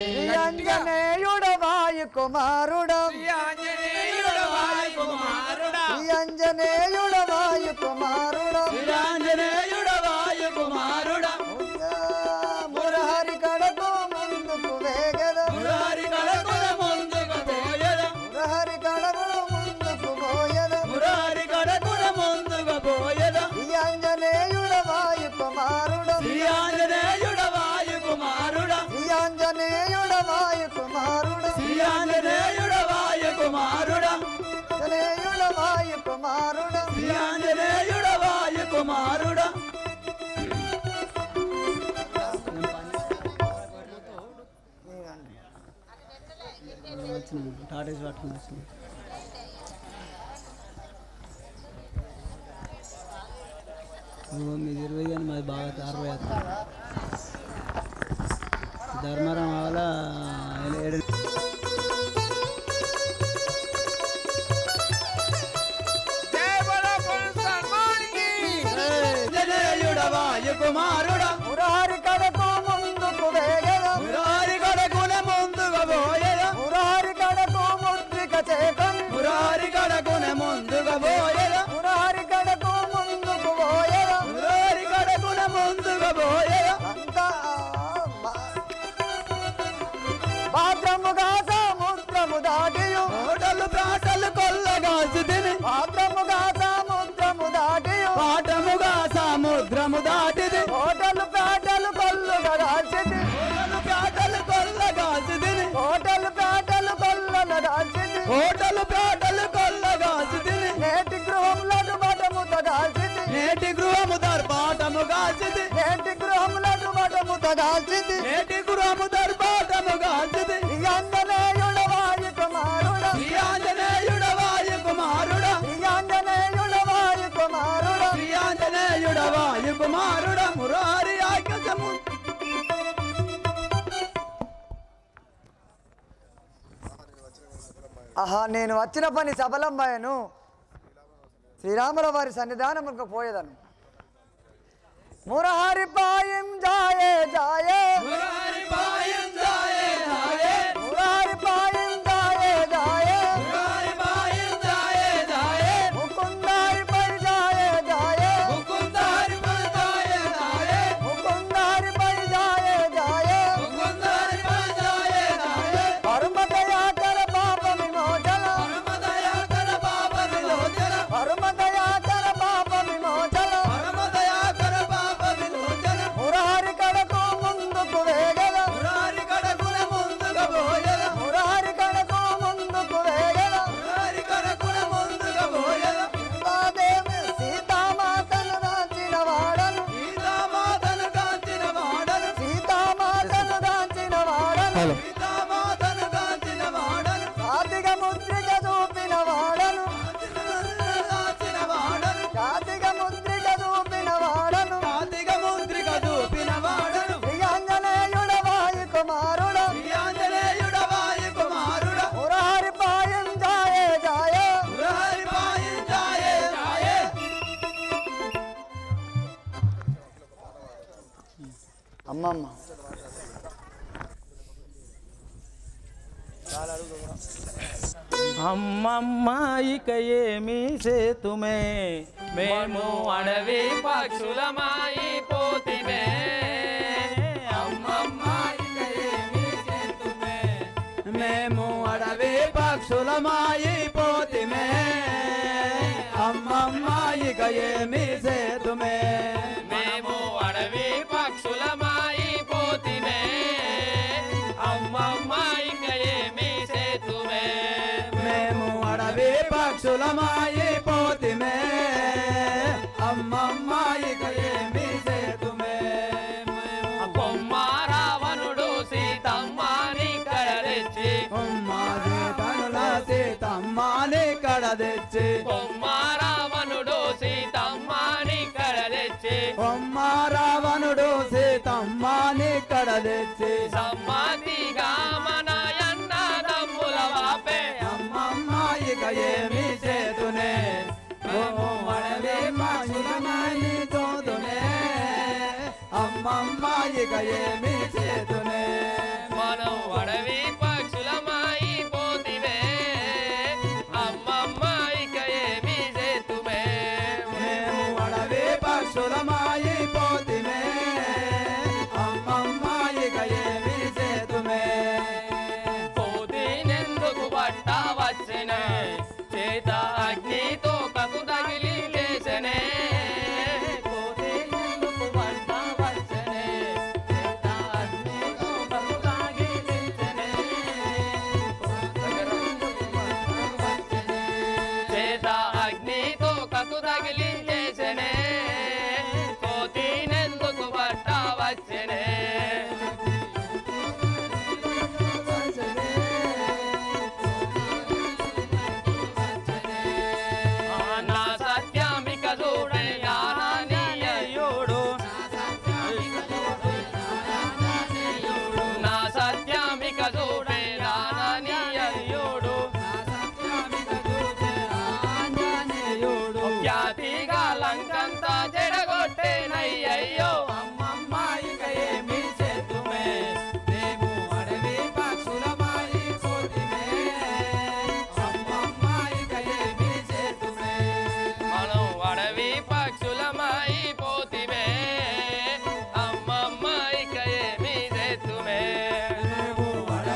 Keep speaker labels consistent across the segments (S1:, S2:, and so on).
S1: ఆంజనేయుడవాయు కుమారుడా ఆంజనేయుడవాయు కుమారుడా మురహరి కడకు ముందుకు వేగద మురహరి కడకు ముందుకు పోయద ఆంజనేయుడవాయు కుమారుడా ఆంజనేయుడవాయు కుమారుడా ఆంజనేయుడవాయు కుమారుడా
S2: ఆంజనేయుడవాయు కుమారుడా టాటేజ్ పట్టుకుని వచ్చింది మీది 20 కానీ మాది బాగా 60 ధర్మరామ వల్ల 7 కుమారుడా
S1: మురహరి కడకు ముందుకు వేగద
S2: మురారి కడకున ముందుగా పోయేద
S1: మురహరి కడకు ముద్రిక చేకన్
S2: మురారి కడకున ముందుగా పోయేద
S1: మురహరి కడకు ముందుకు పోయద
S2: మురారి కడకున ముందుగా పోయేద
S1: అంతా భాద్రముగా సముద్రము దాటియు
S2: ఓటలు ప్రాటలు కొల్లగాల్చి తిని
S1: భాద్రముగా సముద్రము దాటియు
S2: పాఠముగా సముద్రము దాటిది
S1: హోటలు పేటలు కొల్లుగా దాల్చింది
S2: ఓటలు ప్రాటలు కొల్లగాల్చి తిని
S1: హోటలు పేటలు కొల్లలో దాల్చింది
S2: ఓటలు ప్రాటలు కొల్లగాల్చి తిని
S1: నేటి గృహములకు బటముత దాల్చింది
S2: నేటి గృహము దర్పాటము గాల్చిది
S1: నేటి గృహములకు బటముత దాల్చింది
S2: నేటి గృహము దర్పాటము గాల్చిది
S1: ఆంజనేయుడవాయు కుమారుడా
S2: శ్రీ ఆంజనేయుడవాయు కుమారుడా
S1: ఆంజనేయుడవాయు కుమారుడా
S2: శ్రీ ఆంజనేయుడవాయు కుమారుడా మురారి ఆకాశము
S1: ఆహా నేను వచ్చిన పని సఫలమయ్యను శ్రీరాముల వారి సన్నిధానములకు పోయేదను మురహరి పాయం జాయే జాయే
S2: మురారి పాయం జాయే జాయే
S1: మురహరి పాయం జాయే జాయే
S2: మురారి పాయం జాయే జాయే
S1: ముకుందారి పై జాయే జాయే
S2: ముకుందారి పై జాయే జాయే
S1: ముకుందారి పై జాయే జాయే
S2: ముకుందారి పై జాయే జాయే
S1: పరమదయాకర పాప విమోచన
S2: పరమదయాకర పాప విలోచన
S1: పరమదయాకర పాప విమోచన
S2: పరమదయాకర పాప విలోచన
S1: మురహరి కడకు ముందుకు వేగద
S2: మురారి కడకున ముందుగా పోయేద
S1: మురహరి కడకు ముందుకు వేగద
S2: మురారి కడకున ముందుగా పోయేద
S1: సీతాదేవి సీతామాతను దాచిన వాడను
S2: సీతామాతను కాంచిన వాడను
S1: సీతామాతను దాచిన వాడను
S2: సీతామాతను కాంచిన వాడను
S1: జాతిగా ముద్రిక చూపిన వాడను
S2: కాంచిన వాడను
S1: జాతిగా ముద్రిక చూపిన వాడను
S2: జాతిక ముద్రిక చూపిన వాడను
S1: శ్రీ ఆంజనేయుడవాయు కుమారుడా
S2: శ్రీ ఆంజనేయుడవాయు కుమారుడా
S1: మురహరి పాయం జాయే జాయే
S2: మురారి పాయం జాయే జాయే
S1: అమ్మమ్మ
S2: అమ్మమ్మ ఇక ఏమి సేతుమే
S3: మేము అడవి పక్షులమాయి పోతిమే అమ్మమ్మ ఇక ఏమి చేతుమే
S2: మేము అడవి పక్షులమాయిపోతిమే అమ్మమ్మ ఇక ఏమి సేతుమే
S3: మేము అడవి పక్షులమాయి పోతిమే అమ్మమ్మ ఇక ఏమి చేతుమే
S2: మేము అడవి పక్షులమాయిపోతిమే అమ్మమ్మ ఇక ఏమి సేతుమే
S3: కొమ్మ రావణుడు సీతమ్మని కడరెచ్చి
S2: మాది తనుల సీతమ్మని కడదెచ్చి
S3: కొమ్మ రావణుడు సీతమ్మని కడరెచ్చి
S2: రావణుడు సీతమ్మని కడదెచ్చి
S3: సమ్మతిగా మన అన్న దమ్ముల వాపే
S2: అమ్మమ్మ ఇక ఏమి చేతునే అడవి పక్షులమాయి తోదునే అమ్మమ్మ ఇక ఏమి చేతునే
S3: మనం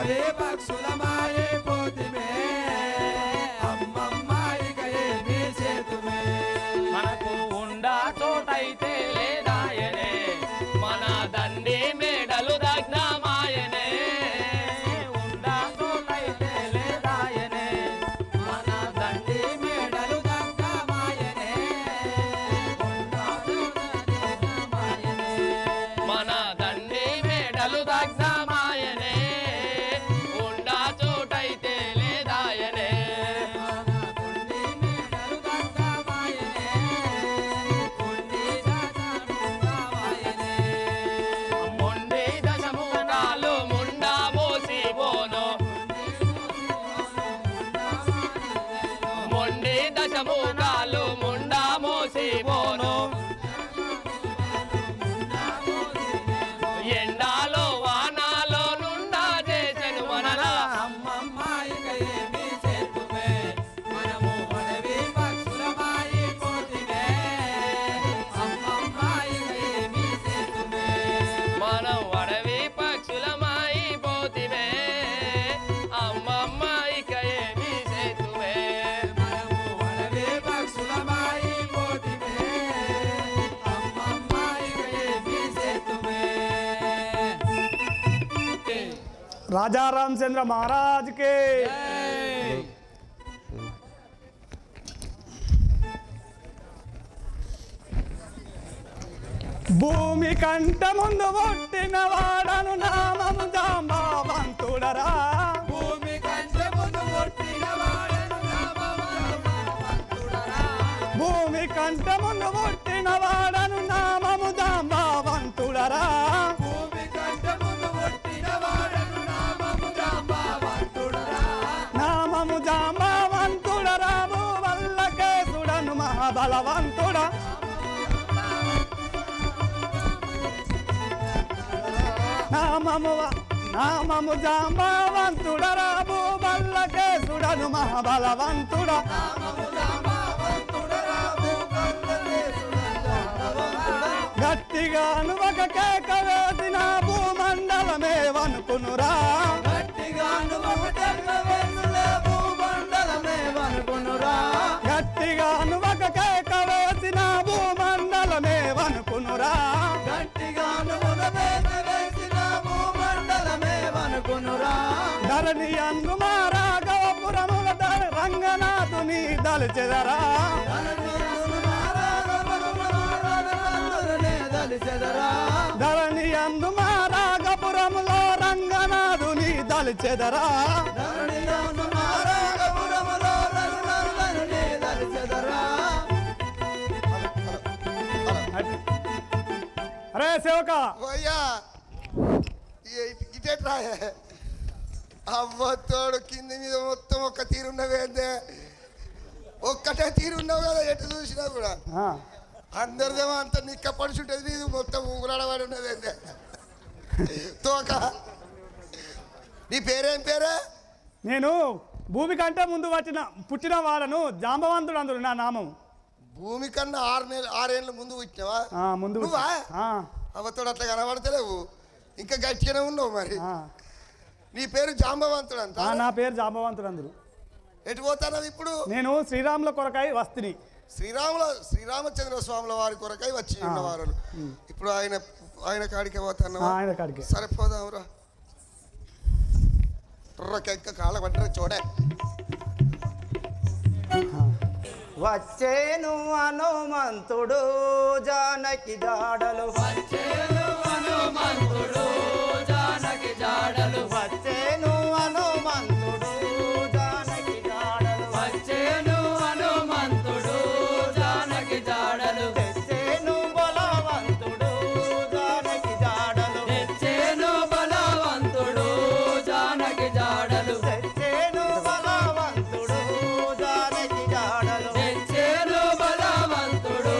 S2: మనవే పక్షులమాయే పోతిమే అమ్మమ్మ ఇక ఏమి చేతుమే
S3: మనకు ఉండా చోటైతే లేదాయనే మన దండి మేడలు దగ్నమాయనే ఉండా చోటైతే లేదాయనే
S2: మన దండి మేడలు దగ్ధమాయనే
S3: మన దండి మేడలు దగ్నమాయనే ఉండా చోటైతే లేదాయనే మొండి దశముఖాలు ముండా మోసిపోను మొండి దశముఖాలు ముండా మోసిపోను ఎండాలో వానాలో నుండా చేసెను మనలా
S2: అమ్మమ్మ ఇక ఏమి చేతుమే మనము మనవి పక్షులమాయి పోతిమే అమ్మమ్మ ఇక ఏమి చేతుమే
S3: మనం అడవి పక్షులమాయి పోతివే అమ్మమ్మ ఇక ఏమి చేతువే
S2: మనము మనవి పక్షులమాయి పోతిమే అమ్మమ్మ ఇక ఏమి చేతుమే
S4: राजा रामचंद्र महाराज के భూమి కంట ముందు పుట్టిన వాడను నామము జాంబవంతుడరా
S2: భూమి కంటే ముందు పుట్టిన వాడను నామవంతుడరా
S4: భూమి కంట ముందు పుట్టిన వాడను నామము జాంబవంతుడరా
S2: భూమి కంటే ముందు పుట్టిన వాడను నామము జాంబవంతుడరా
S4: నామము జాంబవంతుడరా భూవల్లకేశుడను మహాబలవంతుడా నామము జాంబవంతుడరా భూవల్లకేశుడను మహాబలవంతుడా గట్టిగాను ఒక కేక వేసిన భూమండలమే వనుకునురా
S2: గట్టిగాను ఒకటెన్న వేసులే భూమండలమే వనుకునురా
S4: గట్టిగాను ఒక కేక వేసిన భూమండలమే వనుకునురా
S2: గట్టిగాను ఒకటెన్న వేసిన భూమండలమే వనుకునురా
S4: ధరణి అందు మారాగవపురముల రంగనాథుని దళచెదరా ధరణి అందు మారాగపురములో రంగనాథుని దళచెదరా అరే సేవక
S5: భయ్యా ఇటెట్రా అవ్వతోడు కింది మీద మొత్తం ఒక్క తీరున్నవేందే ఒక్కటే తీరున్నావు కదా ఎటు చూసినా కూడా అందరిదేమో అంత నిక్క పడుచుంటది నీది మొత్తం ఊగులాడబడి ఉన్నదేందే తోక నీ పేరేం పేరే
S4: నేను భూమి కంటే ముందు పుట్టిన వాడను జాంబవంతుడు అందరు నా నామం
S5: భూమి కన్నా 6 ఏళ్ళ ముందు పుట్టినావా
S4: ముందు
S5: నువ్వా అవ్వతోడు అట్లా కనబడతలేవు ఇంకా గట్టిగానే ఉన్నావు మరి నీ పేరు జాంబవంతుడు అంట
S4: నా పేరు జాంబవంతుడు అందరు
S5: ఎటు పోతానది ఇప్పుడు
S4: నేను శ్రీరాముల కొరకై వస్తిని
S5: శ్రీరామచంద్ర స్వాముల వారి కొరకై వచ్చి ఉన్నవారు ఇప్పుడు ఆయన కాడికి పోతాను
S4: ఆయన కాడికి
S5: సరిపోదాంరా ఎక్క కాళ్ళ పట్టరా చూడే
S2: వచ్చేను హనుమంతుడు జానకి జాడలు
S3: వచ్చేను హనుమంతుడు జానకి జాడలు
S2: వచ్చేను హనుమంతుడు జానకి జాడలు
S3: వచ్చేను హనుమంతుడు జానకి జాడలు
S2: తెచ్చేను బలవంతుడు జానకి జాడలు
S3: తెచ్చేను బలవంతుడు జానకి జాడలు
S2: తెచ్చేను బలవంతుడు జానకి జాడలు
S3: తెచ్చేను బలవంతుడు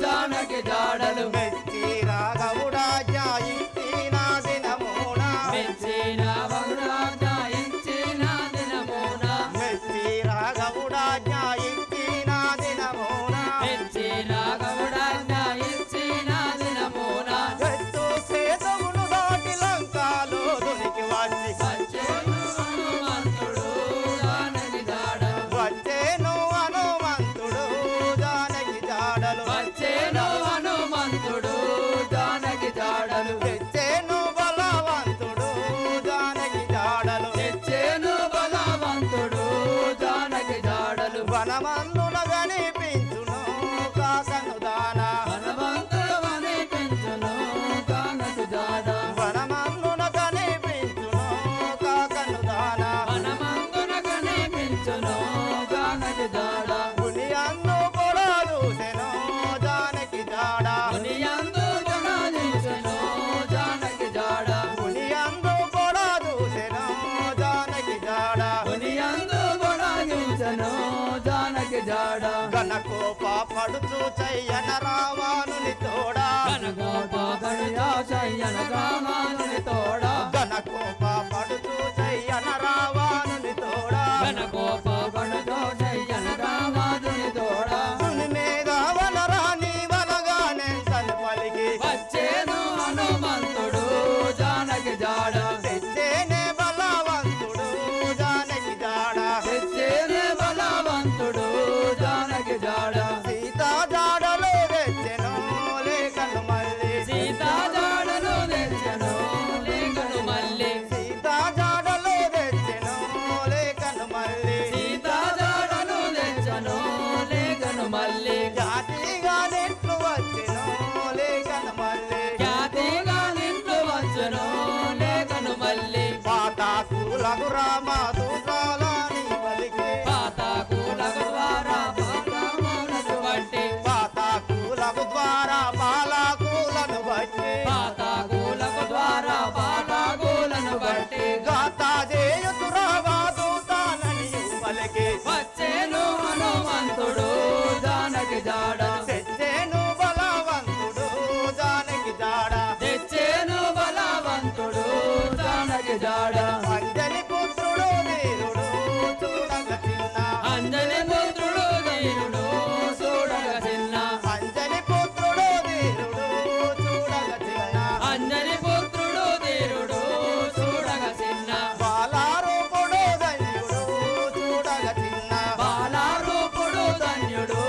S3: జానకి జాడలు
S2: మెచ్చి రాఘవుడా జాయించిన దినమున
S3: మెచ్చిన వరుణ చూచెను జానకి జాడ
S6: మునియందు పొడ చూసెను జానకి జాడ
S3: మునియందు పొడ చూచెను జానకి జాడ
S6: మునియందు పొడ చూసెను జానకి జాడ
S3: మునియందు పొడ చూచెను జానకి జాడ
S6: గణకోప పడుచు చెయ్యన రావానుని తోడా
S3: గణకోప గణయా చెయ్యన రామానుని తోడా
S6: గణకోప పడుచు చెయ్యన రావానుని తోడా
S3: గణకోప గణతో చెయ్యన రామానుని తోడా
S6: ముని మీద వనరాని వనగానే తను పలికి
S3: వచ్చేను హనుమంతుడు జానకి జాడ
S6: తెచ్చేనే బలవంతుడు జానకి జాడ
S3: తెచ్చేనే బలవంతుడు జానకి జాడ
S6: సీతా జాడలో తెచ్చెను లేఖను మళ్ళీ
S3: సీతా జాడను తెచ్చెను లేఖను మళ్ళీ
S6: సీతా జాడలో తెచ్చెను లేఖను మళ్ళీ
S3: సీతా జాడను తెచ్చెను లేఖను మళ్ళీ
S6: జాతిగా నెట్లు వచ్చెను లేఖను మళ్ళీ
S3: ఖ్యాతిగా నిండు వచ్చెను లేఖను మళ్ళీ
S6: పాతాకులకు రామ దూతాలని పలికి
S3: పాతాకులకు ద్వారా పాతాములను బట్టి
S6: పాతాకులకు ద్వారా పాలాకులను బట్టి
S3: పాతాకులకు ద్వారా పాతాకులను బట్టి
S6: గాత చేయుతురావా దూతాలని పలికి
S3: వచ్చేను హనుమంతుడు జానకి జాడ
S6: తెచ్చేను బలవంతుడు జానకి జాడ
S3: తెచ్చేను బలవంతుడు జానకి జాడ
S6: అంజని పుత్రుడు వీరుడు చూడగ చిన్న
S3: అంజని పుత్రుడు వీరుడు చూడగ చిన్న
S6: అంజని పుత్రుడు వీరుడు చూడగ చిన్న
S3: అంజని పుత్రుడు వీరుడు చూడగ చిన్న
S6: బాలారూపుడు ధన్యుడు చూడగ చిన్న
S3: బాలారూపుడు ధన్యుడు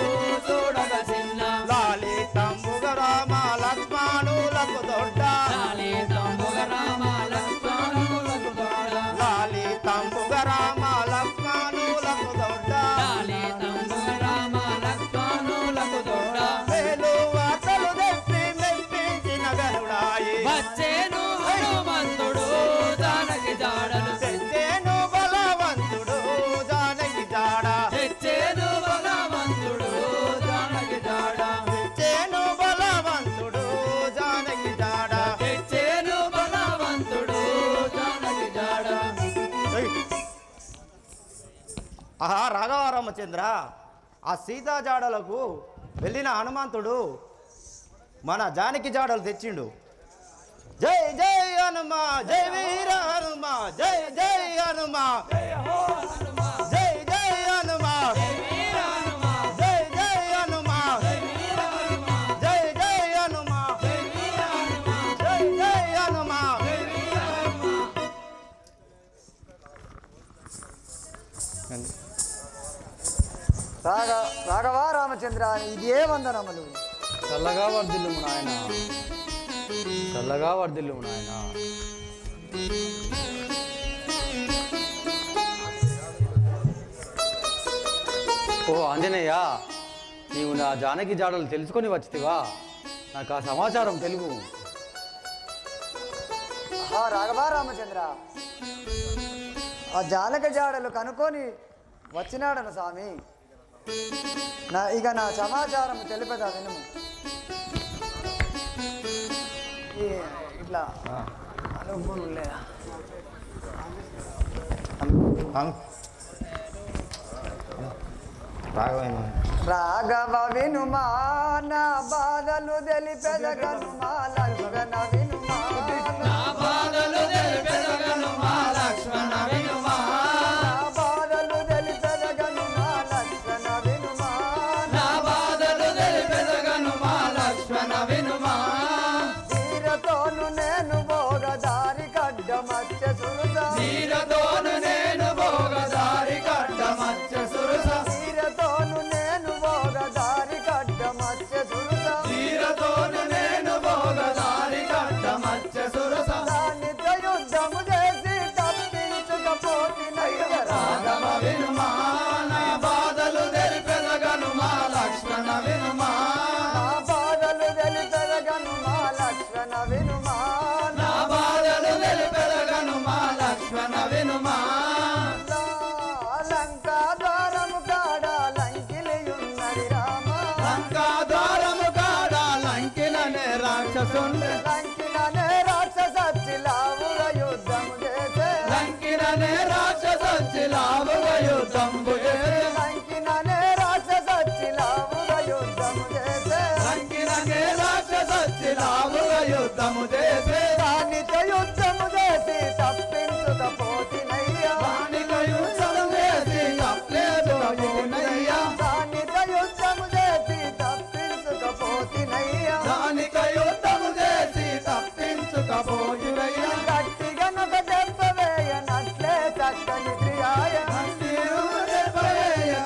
S3: చూడగ చిన్న
S6: లాలితంబుగ రామ లక్ష్మణులకు దొడ్డ
S3: లాలి తంబుగ రామ లక్ష్మణులకు తోడ
S6: లాలితంబుగ రామ లక్ష్మణులకు దొడ్డ
S3: లాలి తంబుగ రామ లక్ష్మణులకు తోడ
S6: వేలు వార్తలు తెప్పి మెప్పించిన గరుడాయి
S3: వచ్చేను హనుమంతుడు జానకి జాడను
S6: తెచ్చేను బలవంతుడు జానకి జాడ
S3: తెచ్చేను బలవంతుడు జానకి జాడ
S6: తెచ్చేను బలవంతుడు జానకి జాడ
S3: తెచ్చేను బలవంతుడు జానకి జాడ
S6: ఆహా రాఘవరామచంద్ర ఆ సీతా జాడలకు వెళ్ళిన హనుమంతుడు మన జానకి జాడలు తెచ్చిండు జై జై హనుమా జై వీర హనుమా జై జై హనుమా జై జై హనుమా జై జై హనుమా జై జై హనుమా జై జై హనుమా
S1: రాఘవా రామచంద్ర ఇదే వందనములు.
S7: చల్లగా వర్ధిల్లు నాయన, చల్లగా వర్ధిల్లు నాయన. ఓ ఆంజనేయ, నీవు నా జానకి జాడలు తెలుసుకొని వచ్చితివా? నాకు ఆ సమాచారం తెలుగు.
S1: రాఘవా రామచంద్ర, ఆ జానక జాడలు కనుక్కొని వచ్చినాడన స్వామి. ఇక నా సమాచారం తెలిపేదా వినుము. ఇట్లా అనుభవం లేదా రాఘవ వినుమా, నా బాధలు తెలిపెదగనుమా లక్ష్మణ వినుమా,
S3: నా బాధలు తెలిపెదగనుమా లక్ష్మణ వినుమా,
S1: నా బాధలు తెలిపెదగనుమా లక్ష్మణ వినుమా,
S3: నా బాధలు తెలిపెదగనుమా లక్ష్మణ వినుమా.
S1: తీరతోను నేను భోగదారి కడ్డమచ్చ సురుస,
S3: తీరతోను నేను భోగదారి కడ్డమచ్చ సురుస,
S1: తీరతోను నేను భోగదారి కడ్డమచ్చ సురుస,
S3: తీరతోను నేను భోగదారి కడ్డమచ్చ సురుస.
S1: దానితో యుద్ధము చేసి తప్పించుకపోతినయ్య
S3: రాఘవ వినుమా, నా బాధలు తెలిపెదగనుమా లక్ష్మణ వినుమా,
S1: నా బాధలు తెలిపెదగనుమా లక్ష్మణ వినుమా,
S3: నా బాధలు తెలిపెదగనుమా లక్ష్మణ వినుమా.
S1: లంకా
S3: లంకిననే రాక్షసొచ్చి లావుగా యుద్ధంబు చేసే
S1: లంకిననే రాక్షసొచ్చి లావుగా యుద్ధము చేసే
S3: లంకిననే రాక్షసొచ్చి లావుగా యుద్ధము చేసే
S1: దానితో యుద్ధము చేసి తప్పించుకపోతినయ్యా
S3: దానితో యుద్ధము చేసి తప్పించుకపోనయ్యా
S1: దానితో యుద్ధము చేసి తప్పించుకపోతినయ్యా
S3: దానితో యుద్ధము చేసి తప్పించుకపోయినయ్యా
S1: గట్టిగా నొక దెబ్బ వేయనట్లే చక్కని క్రియాయ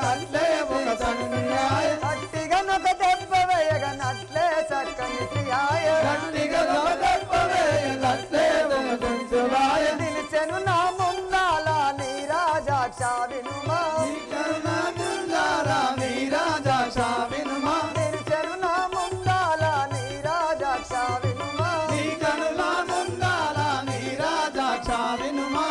S3: అట్లే ఒక సన్యాయ
S1: గట్టిగా నొక దెబ్బ వేయగనట్లే చక్కని క్రియాయ
S3: గట్టిగా అట్లే ఒక సంచువాయ
S1: నిలిచెను నా ముందాల నీ రాజాక్ష వినుమా
S3: నీ రాజాక్ష వినుమా
S1: నిలిచెను నా ముందాల నీ రాజాక్ష వినుమా
S3: నీ కనుల ముందాల నీ రాజాక్ష వినుమా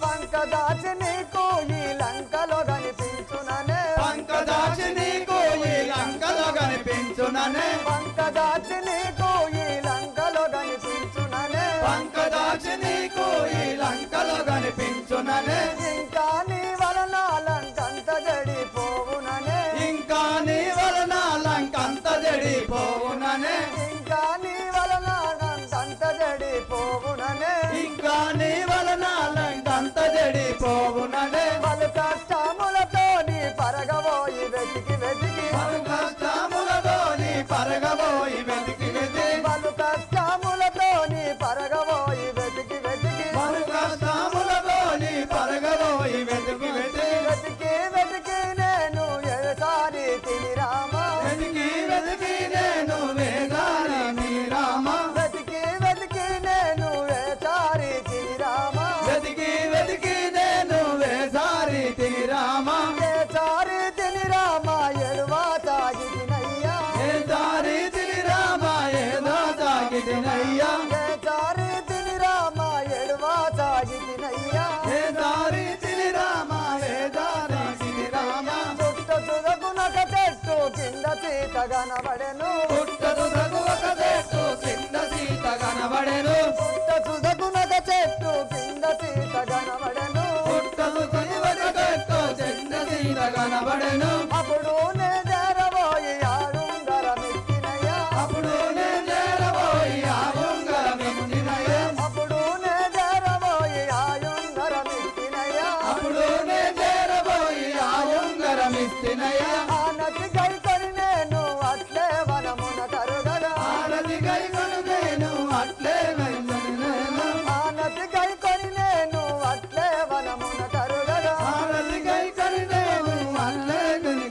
S1: పంకదాచి నీకు ఈ లంకలో కనిపించుననే
S3: పంకదాచి నీకు ఈ లంకలో కనిపించుననే
S1: పంకదాచి నీకు ఈ లంకలో కనిపించుననే
S3: పంకదాచి నీకు ఈ లంకలో కనిపించుననే
S1: ఇంకా నీ వలన లంకంత జడిపోవుననే
S3: ఇంకా నీ వలన లంకంత జడిపోవుననే
S1: ఇంకా నీ వలన లంకంత జడిపోవుననే
S3: ఇంకా నీ వలన లంకంత జడిపోవుననే
S1: పలు కష్టములతో నీ పరగబోయి వెతికి వెతికి
S3: పలు కష్టములతో నీ పరగబోయి వెతికి వెతికి
S1: పలు కష్టములతో నీ పరగబోయి వెతికి వెతికి
S3: పలు కష్టములతో నీ పరగబోయి వెతికి వెతికి
S1: వెతికి వెతికి నేను ఎడసారి తిని రామా
S3: వెతికి వెతికి నేను వేదారి నీ రామ
S1: వెతికి వెతికి నేను ఎడసారి తిని రామా
S3: వెతికి వెతికి నేను వేసారి తిని రామ
S1: ఎడసారి తిని రామా ఎడువా తాగినయ్యా
S3: వేసారి తిని రామ ఏదో సాగితినయ్యా
S1: ఎడసారి తిని రామా ఎడువా తాగినయ్యా
S3: వేసారి తిని రామ వేదారి తిని రామ
S1: చుట్ట చుదకునక చెట్టు కింద సీత కనబడెను
S3: పుట్టదు ఒక చెట్టు కింద సీత కనబడెను
S1: చుట్ట చుదకునక చెట్టు కింద సీత కనబడెను
S3: పుట్టదు ఒక చెట్టు కింద సీత కనబడెను
S1: అప్పుడు నే చేరబోయి ఆడుంగరమిక్కినయ్యా
S3: అప్పుడు నేను చేరబోయి ఆ ఉంగరమిచ్చినయ్యా
S1: అప్పుడు నే చేరబోయి ఆయుంగరమిక్కినయ్యా
S3: అప్పుడు నేను చేరబోయి ఆ ఉంగరమిచ్చినయ్యా
S1: ఆనతి గైకొని నేను అట్లే వనమున కరుగగా
S3: ఆరతి గైకొను నేను అట్లే వెళ్ళను నేను
S1: ఆనతి గైకొని నేను అట్లే వనమున కరుగగా
S3: ఆరతి గైకొని నేను అట్లే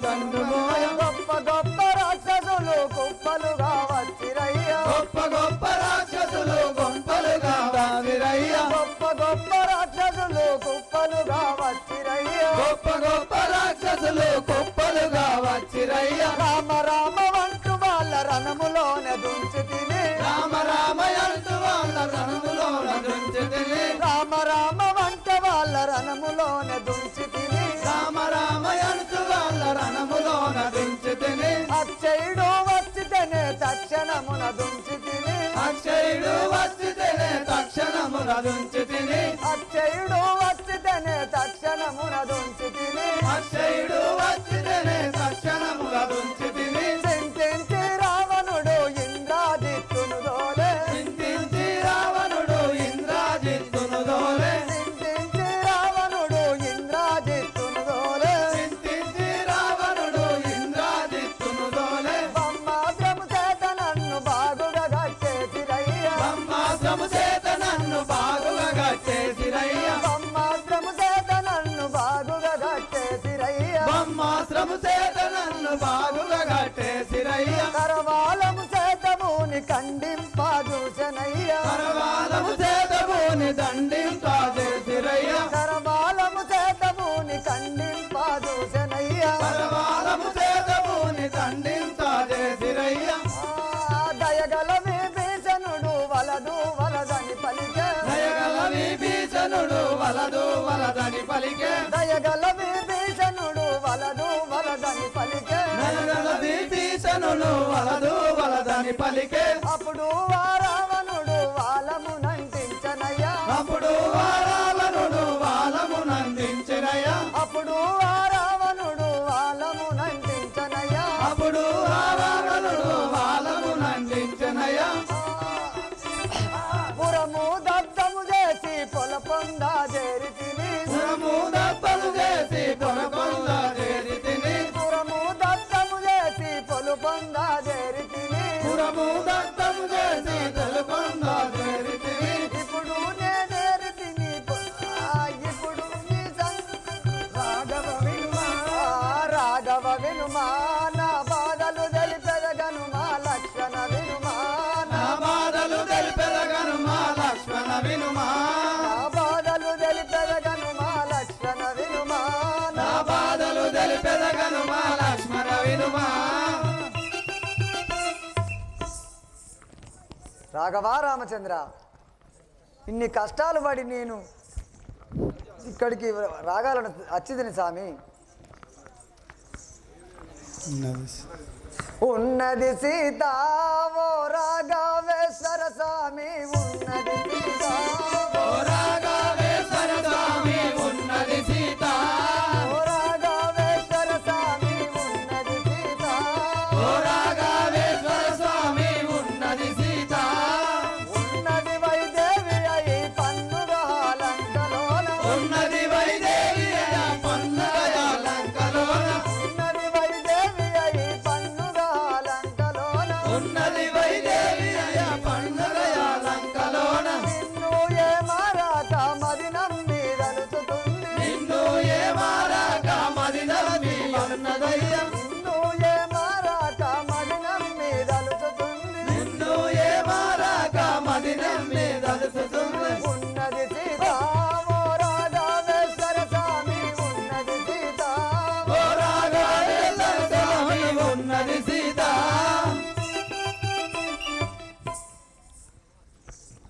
S3: కంటుపోయ
S1: గొప్ప గొప్ప రాక్షసులు కుప్పలుగా వచ్చిరయ్యా
S3: గొప్ప గొప్ప రాక్షసులు గొంపలుగా వావిరయ్యా
S1: గొప్ప గొప్ప రాక్షసులు కుప్పలుగా వచ్చిరయ్యా
S3: గొప్ప గొప్ప రాక్షసులు కుప్పలుగా వచ్చిరయ్యా
S1: రామ రామ వంటు వాళ్ళ రణములోనే దుంచి తిని
S3: రామ రామ అంటూ వాళ్ళ రణములోన దుంచితిని
S1: రామ రామ వంట వాళ్ళ రణములోనే దుంచి తిని
S3: రామ రామ అంటూ వాళ్ళ రణములోన దుంచితిని
S1: అక్షయుడు వచ్చితేనే తక్షణమున దుంచి తిని
S3: అక్షయుడు వచ్చితేనే తక్షణమున దుంచితిని
S1: అక్షయుడు వచ్చితేనే తక్షణమున దుంచి తిని
S3: అక్షయుడు వచ్చితేనే తక్షణమున దుంచితిని
S1: చింతించి రావణుడు ఇంద్రాజిత్తును దోలే
S3: చింతించి రావణుడు ఇంద్రాజిత్తును దోలే
S1: చింతించి రావణుడు ఇంద్రాజిత్తును దోలే
S3: చింతించి రావణుడు ఇంద్రాజిత్తును దోలే
S1: బ్రహ్మాద్రము చేత నన్ను బాగుగా కట్టేసిరయ్యా
S3: బ్రహ్మాస్త్రము చేత నన్ను బాగుగా కట్టేసిరయ్యా
S1: బ్రహ్మాద్రము చేత నన్ను బాగుగా కట్టేసిరయ్యా
S3: బ్రహ్మాస్త్రము చేత నన్ను బాగుగా కట్టేసిరయ్యా
S1: కరవాలము చేతముని ఖండింపదూచనయ్యా
S3: పరవాలము చేత భూని దండింపజేసిరయ్యా
S1: కరవాలము చేతముని ఖండింపదూచనయ్యా
S3: పరవాలము చేత భూని దండింపజేసిరయ్యా
S1: దయగల విభీషణుడు వలదు వలదని పలికే
S3: దయగల విభీషణుడు వలదు వలదని పలికే
S1: దయగల విభీషణుడు వలదు వలదని పలికే
S3: దయగల విభీషణుడు వలదు వలదని పలికే
S1: అప్పుడు ఆ రావణుడు వాలమునంటించనయ్యా
S3: అప్పుడు వారావణుడు
S1: చేరితిని
S3: పురము దత్తము చేసి పొలకొంద చేరితిని
S1: పురము దత్తము చేసి పొలుపొంద చేరితిని
S3: పురము దత్తము చేసి పొలకొంద చేరితిని
S1: ఇప్పుడు నే చేరితిని ఇప్పుడు నీ రాఘవ వినుమా రాఘవ వినుమా నా బాధలు తెలిపెదగనుమా లక్షణ వినుమా
S3: నా బాధలు తెలిపెదగనుమా లక్ష్మణ వినుమా
S1: నా బాధలు తెలిపెదగనుమా లక్షణ వినుమా
S3: నా బాధలు తెలిపెదగనుమా లక్ష్మణ వినుమా
S1: రాఘవా రామచంద్ర ఇన్ని కష్టాలు పడి నేను ఇక్కడికి రాగాలను వచ్చింది స్వామి ఉన్నది సీత ఓ రాఘవేశ్వర స్వామి ఉన్నది సీత
S3: ఓ రాఘవేశ్వర స్వామి ఉన్నది సీత
S1: ఓ రాఘవేశ్వర స్వామి ఉన్నది సీత
S3: ఓ రాఘవేశ్వర స్వామి ఉన్నది సీత
S1: ఉన్నది వైదేవి అయి పన్నుగా లంకలోన
S3: ఉన్నది వైదేవి పొన్నగయ లంకలోన
S1: ఉన్నది వైదేవి అయి పన్నుగా లంకలోన
S3: ఉన్నది వైదేవి పండుగయ లంకలోన
S1: నిన్ను ఏ మారాక మది నమ్మి దలుచుతుంది
S3: నిన్ను ఏ మారాక మది నమ్మి ఉన్నదయ్య
S1: నిన్ను ఏ మారాక మది నమ్మి దలుచుతుంది
S3: నిన్ను ఏ మారాక మది నమ్మి దలుచుతుంది
S1: ఉన్నది సీత ఓ రాఘవేశ్వర స్వామి ఉన్నది సీత
S3: ఓ రాఘవేశ్వర స్వామి ఉన్నది సీత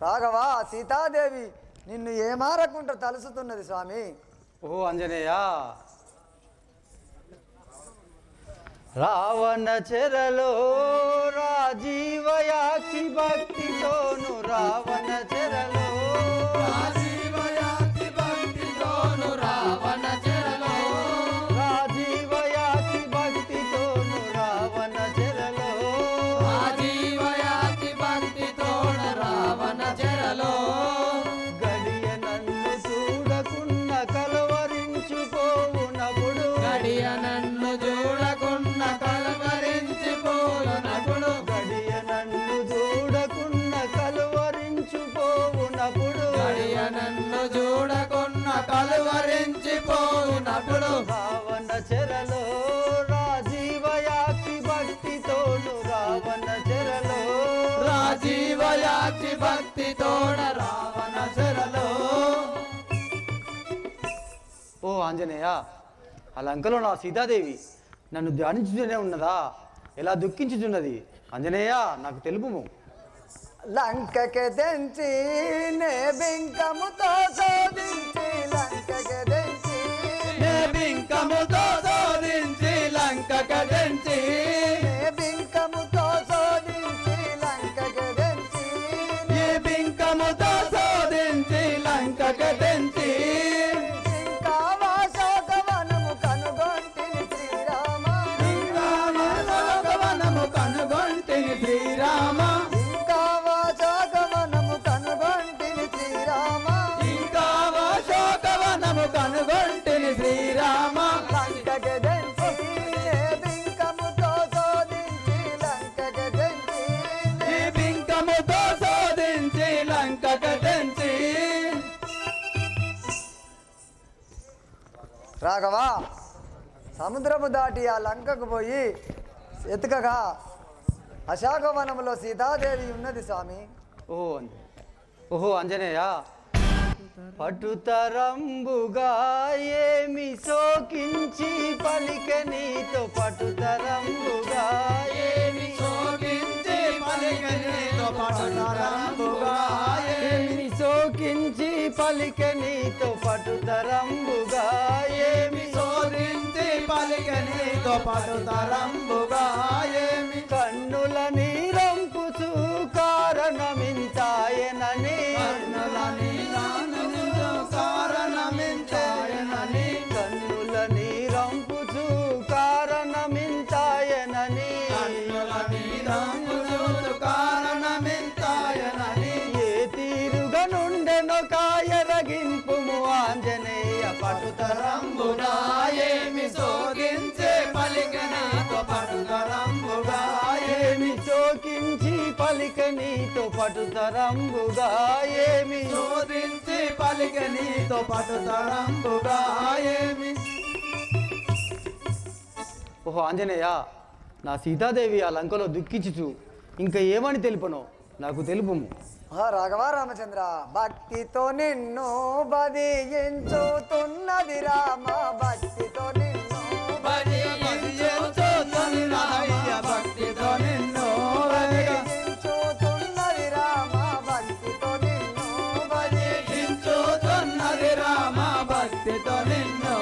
S1: రాఘవ సీతాదేవి నిన్ను ఏ మారకుంట తలుసుతున్నది స్వామి
S7: ఓ ఆంజనేయ రావణ చెరలో రాజీవయాక్షి భక్తితోను రావణ చెరలో
S3: రాజీవయాతి భక్తితోను రావణ చెరలో
S7: రాజీవయాక్షి భక్తితోను రావణ చెరలో
S3: రాజీవయాతి భక్తితోన రావణ చెరలో
S7: గడియ నన్ను చూడకున్న కలవరించుకోవునప్పుడు
S3: గడియ నన్ను చూడకున్న కలవరించిపోయినప్పుడు
S7: గడియ నన్ను చూడకున్న కలవరించుకోవునప్పుడు
S3: గడియ నన్ను చూడకున్న కలవరించిపోయినప్పుడు
S7: రావణ చెరలో రాజీవయాక్షి భక్తితోను రావణ చెరలో
S3: రాజీవయాతి భక్తితోన రావణ చెరలో
S7: ఓ ఆంజనేయ ఆ లంకలో నా సీతాదేవి నన్ను ధ్యానించుతూనే ఉన్నదా ఎలా దుఃఖించుచున్నది ఆంజనేయ నాకు తెలుపుము
S1: లంకకి తెంచి నే బింకముతో శోధించి లంకకి తెంచి
S3: నే బింకముతో శోధించి లంక కదించి
S1: నే బింకముతో శోధించి లంకకి తెంచి
S3: ఈ బింకముతో శోధించి లంక కదించి
S1: ఇంకావా శోకవనము కనుగొంటిని శ్రీరామ
S3: లోకవనము కనుగొంటిని శ్రీరామ
S1: ఇంకావా శోకవనము కనుగొంటిని శ్రీరామ
S3: ఇంకా శోకవనము కనుగొంటిని శ్రీరామ
S1: లంకకి తెంచి నే బింకముతో శోధించి లంకకి తెంచి
S3: ఈ బింకముతో శోధించి లంక కదించి
S1: రాఘవా సముద్రము దాటి ఆ లంకకు పోయి ఎతుకగా అశోకవనములో సీతాదేవి ఉన్నది స్వామి
S7: ఓహో ఆంజనేయ పటుతరంబుగా ఏమి సోకించి పలికె నీతో పటుతరంబుగా ఏమి
S3: శోకించి పలికనితో పటుతరంబుగా
S7: ఏమి సోకించి పలికె నీతో పటుతరంబుగా ఏమి
S3: శోధించి పలికనితో పటుతరంబుగా ఏమి
S7: కన్నుల నీరంపుచు కారణమింతాయనని
S3: కన్నుల నీరానందు కారణమింతాయనని
S7: కన్నుల నీరంపుచు కారణమింతాయనని
S3: కన్నుల నీరానందు కారణమింతాయనని
S7: ఏ తీరుగా నుండెనో కాయరగింపుము
S3: పటుతరంబుగా ఏమి శోకించే పలికనీతో పటుతరంబుగా
S7: ఏమి శోకించి పలిక నీతో పటుతరంబుగా ఏమి
S3: శోధించి పలికనీతో పటుతరంబుగా ఏమి.
S7: ఓహో ఆంజనేయ, నా సీతాదేవి ఆ లంకలో దుఃఖించుచు ఇంకా ఏమని తెలుపనో నాకు తెలుపుము.
S1: రాఘవ రామచంద్ర, భక్తితో నిన్ను భజించుతున్నది రామ, భక్తితో నిన్ను
S3: భజించుతున్నది రామయ్య, భక్తితో నిన్ను
S1: భజించుతున్నది రామ, భక్తితో నిన్ను
S3: భజించుతున్నది రామ, భక్తితో నిన్ను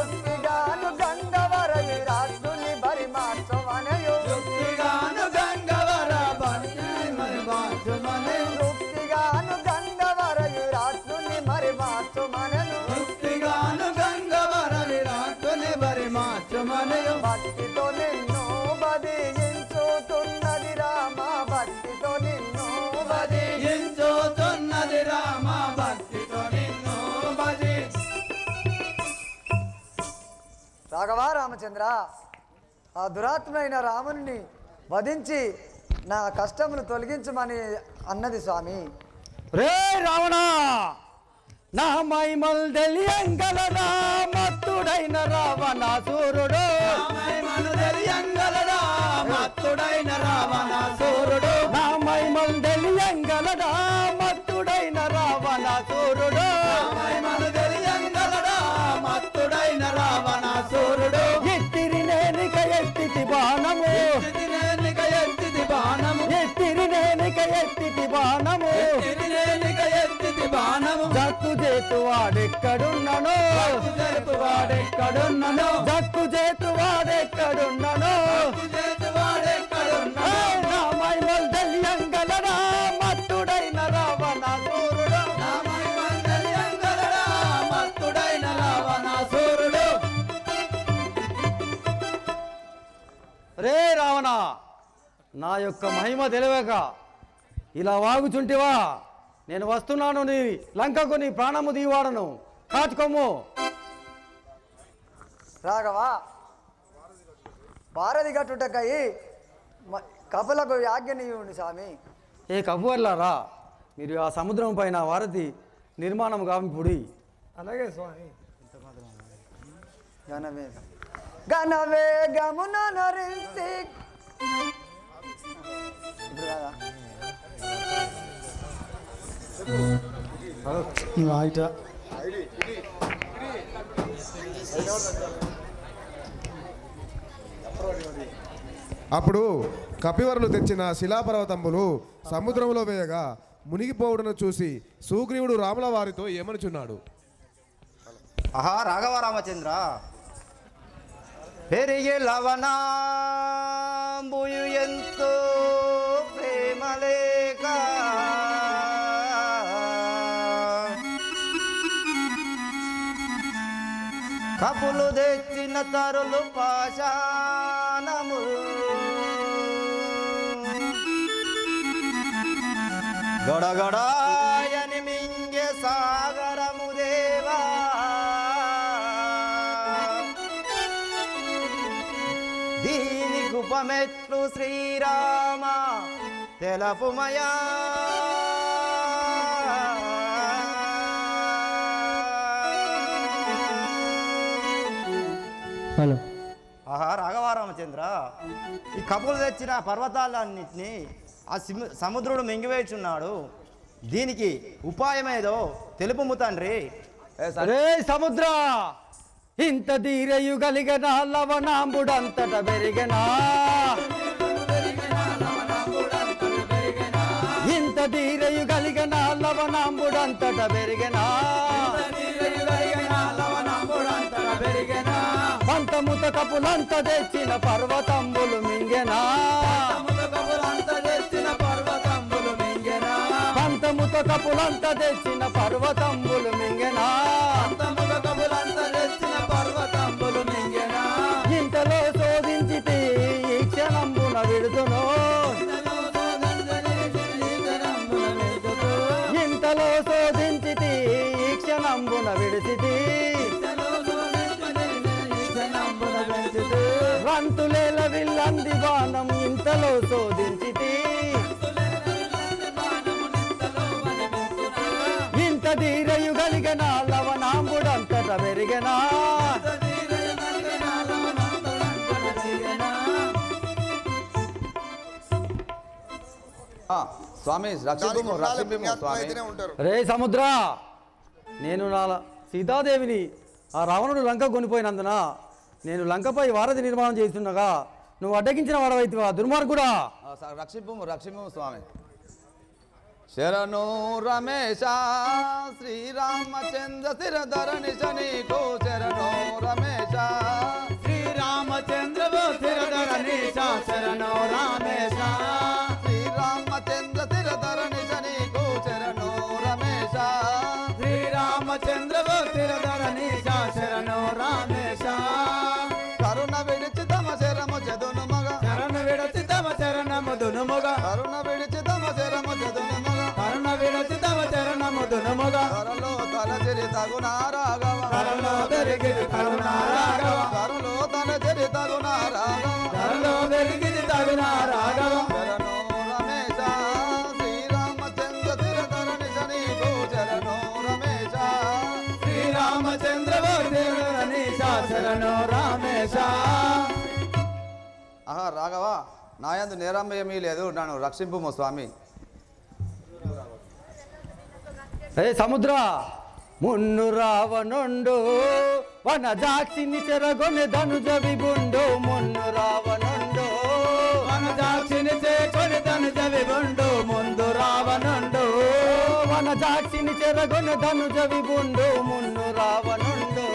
S1: యుక్తిగాను గంగవర విరాజుని బరి మార్చవనయు,
S3: యుక్తిగాను గంగవర మరి మార్చుమనయు,
S1: యుక్తిగాను గంగవర విరాజుని మరి మార్చమనను,
S3: యుక్తిగాను గంగవర విరాటుని మరి మార్చుమనయు.
S1: భక్తితో నిన్ను భజించుతున్నది రామ, భక్తితో నిన్ను
S3: భజించుతున్నది రామ, భక్తితో నిన్ను
S1: రాఘవ రామచంద్ర, ఆ దురాత్మైన రాముని వధించి నా కష్టములు తొలగించమని అన్నది స్వామి.
S7: రే రావణ, నా మైమల్ తెలియంగలరా మత్తుడైన రావణాసురుడు,
S3: మను తెలియంగలడా మత్తుడైన రావణాసురుడు,
S7: నా మైమల్ తెలియంగలరా మత్తుడైన రావణాసురుడు,
S3: మను తెలియంగలడా మత్తుడైన రావణాసురుడు.
S7: ఎత్తిరి నేనిక ఎత్తితి బాణము,
S3: ఎత్తినేనిక ఎత్తితి బాణము,
S7: ఎత్తిరి నేనిక ఎత్తితి బాణము,
S3: ఎత్తినేనిక ఎత్తితి బాణము.
S7: జక్కు చేతు వాడెక్కడున్నను,
S3: జరుపు వాడెక్కడున్నను,
S7: జక్కు చేతు వాడెక్కడున్నను,
S3: చేతు వాడెక్కడున్నను.
S7: నా మైమల్ తెలియంగలరా మత్తుడైన రావణాసురుడు,
S3: మను తెలియంగలడా మత్తుడైన రావణాసురుడు.
S7: రే రావణ, నా యొక్క మహిమ తెలియక ఇలా వాగుచుంటివా? నేను వస్తున్నాను, నీ లంకకు నీ ప్రాణము దీవాడను, కాచుకోము.
S1: రాఘవ, భారతి గట్టుటకై కపులకు యాజ్ఞనీయుని స్వామి.
S7: ఏ కబువర్లారా, మీరు ఆ సముద్రం పైన వారధి నిర్మాణం కావిపుడి.
S4: అలాగే స్వామి.
S1: ఘనవేగం ఘనవేగమున నరించి ఇప్పుడు కాదా?
S8: అప్పుడు కపివరులు తెచ్చిన శిలాపర్వతంబులు సముద్రంలో వేయగా మునిగిపోవడను చూసి సుగ్రీవుడు రాముల వారితో ఏమనుచున్నాడు?
S6: ఆహా రాఘవ రామచంద్ర, పెరిగి లవణాంబుయు ఎంతో ప్రేమలేక కపులు తెచ్చిన తరులు పాషాణము గొడగొడాయని మింగే సాగరము దేవా, దీని కుపమెట్లు శ్రీరామ తెలపుమయా.
S7: హలో
S6: ఆహా రాఘవ రామచంద్ర, ఈ కపులు తెచ్చిన పర్వతాలన్నింటినీ ఆ సముద్రుడు మింగివేయుచున్నాడు. దీనికి ఉపాయమేదో తెలుపుము తండ్రి.
S7: రే సముద్ర, ఇంత ధీరయు కలిగన లవణాంబుడంతట పెరిగనా, ఇంత ధీరయు కలిగన లవణాంబుడంతట పెరిగనా, పంతముత కపులంత తెచ్చిన పర్వతంబులు మింగెనా, పంతముత కపులంత తెచ్చిన పర్వతంబులు మింగెనా, ఇంతలో శోధించితే ఈ క్షణంబున విడుతును, ఇంతలో శోధించితే ఈ క్షణంబున విడిచితి రంతులేల విల్లంది బాణం ఇంతలో శోధించితి ఇంత ధీరయు గలిగన లవణాంబుడంతట పెరిగనా
S6: స్వామి రక్షింపు స్వామి.
S7: రే సముద్ర, నేను నా సీతాదేవిని ఆ రావణుడు లంక కొనిపోయినందున నేను లంకపై వారధి నిర్మాణం చేస్తుండగా నువ్వు అడ్డగించిన వాడవైతివా దుర్మార్గుడా.
S6: రక్షింపు స్వామి. శరణు రమేశ శ్రీరామచంద్ర స్థిరధరణి శనికో శరణు రమేశ
S3: శ్రీరామచంద్ర స్థిరధరణీశ శరణో రామేశ
S6: శ్రీరామచంద్ర స్థిరధరణి శనికో శరణు రమేశ
S3: శ్రీరామచంద్ర స్థిరధరణీశ శరణో రామేశ
S6: కరుణ విడిచి తమ శరము చదును మగ
S3: శరణ విడచి తమ శరణముదును మొగ
S6: కరుణ విడిచి తమ శరము చదును మగ
S3: కరుణ విడచి తమ శరణముదును మొగ
S6: కరలో తలచిరి తగునా రాఘవ
S3: కరలో పెరిగిది కరుణా రాఘవ
S6: కరలో తలచిరి తగునా రాఘవ
S3: కరలో పెరిగిది తగునా రాఘవ
S6: శరణు రమేశ శ్రీరామచంద్ర స్థిరధరణి శనికో శరణు రమేశ
S3: శ్రీరామచంద్ర స్థిరధరణీశ శరణో రామేశ.
S6: ఆహా రాఘవ నాయందు నేరం ఏమీ లేదు, నన్ను రక్షింపు స్వామి.
S7: రే సముద్ర, మున్ను రావణుండు వనజాక్షిని చెరగొని ధనుజ విభుండు మున్ను రావణుండు
S3: వనజాక్షిని చేకొని ధనుజ విభుండు ముందు రావణుండు
S7: వనజాక్షిని చెరగొని ధనుజ విభుండు మున్ను రావణుండు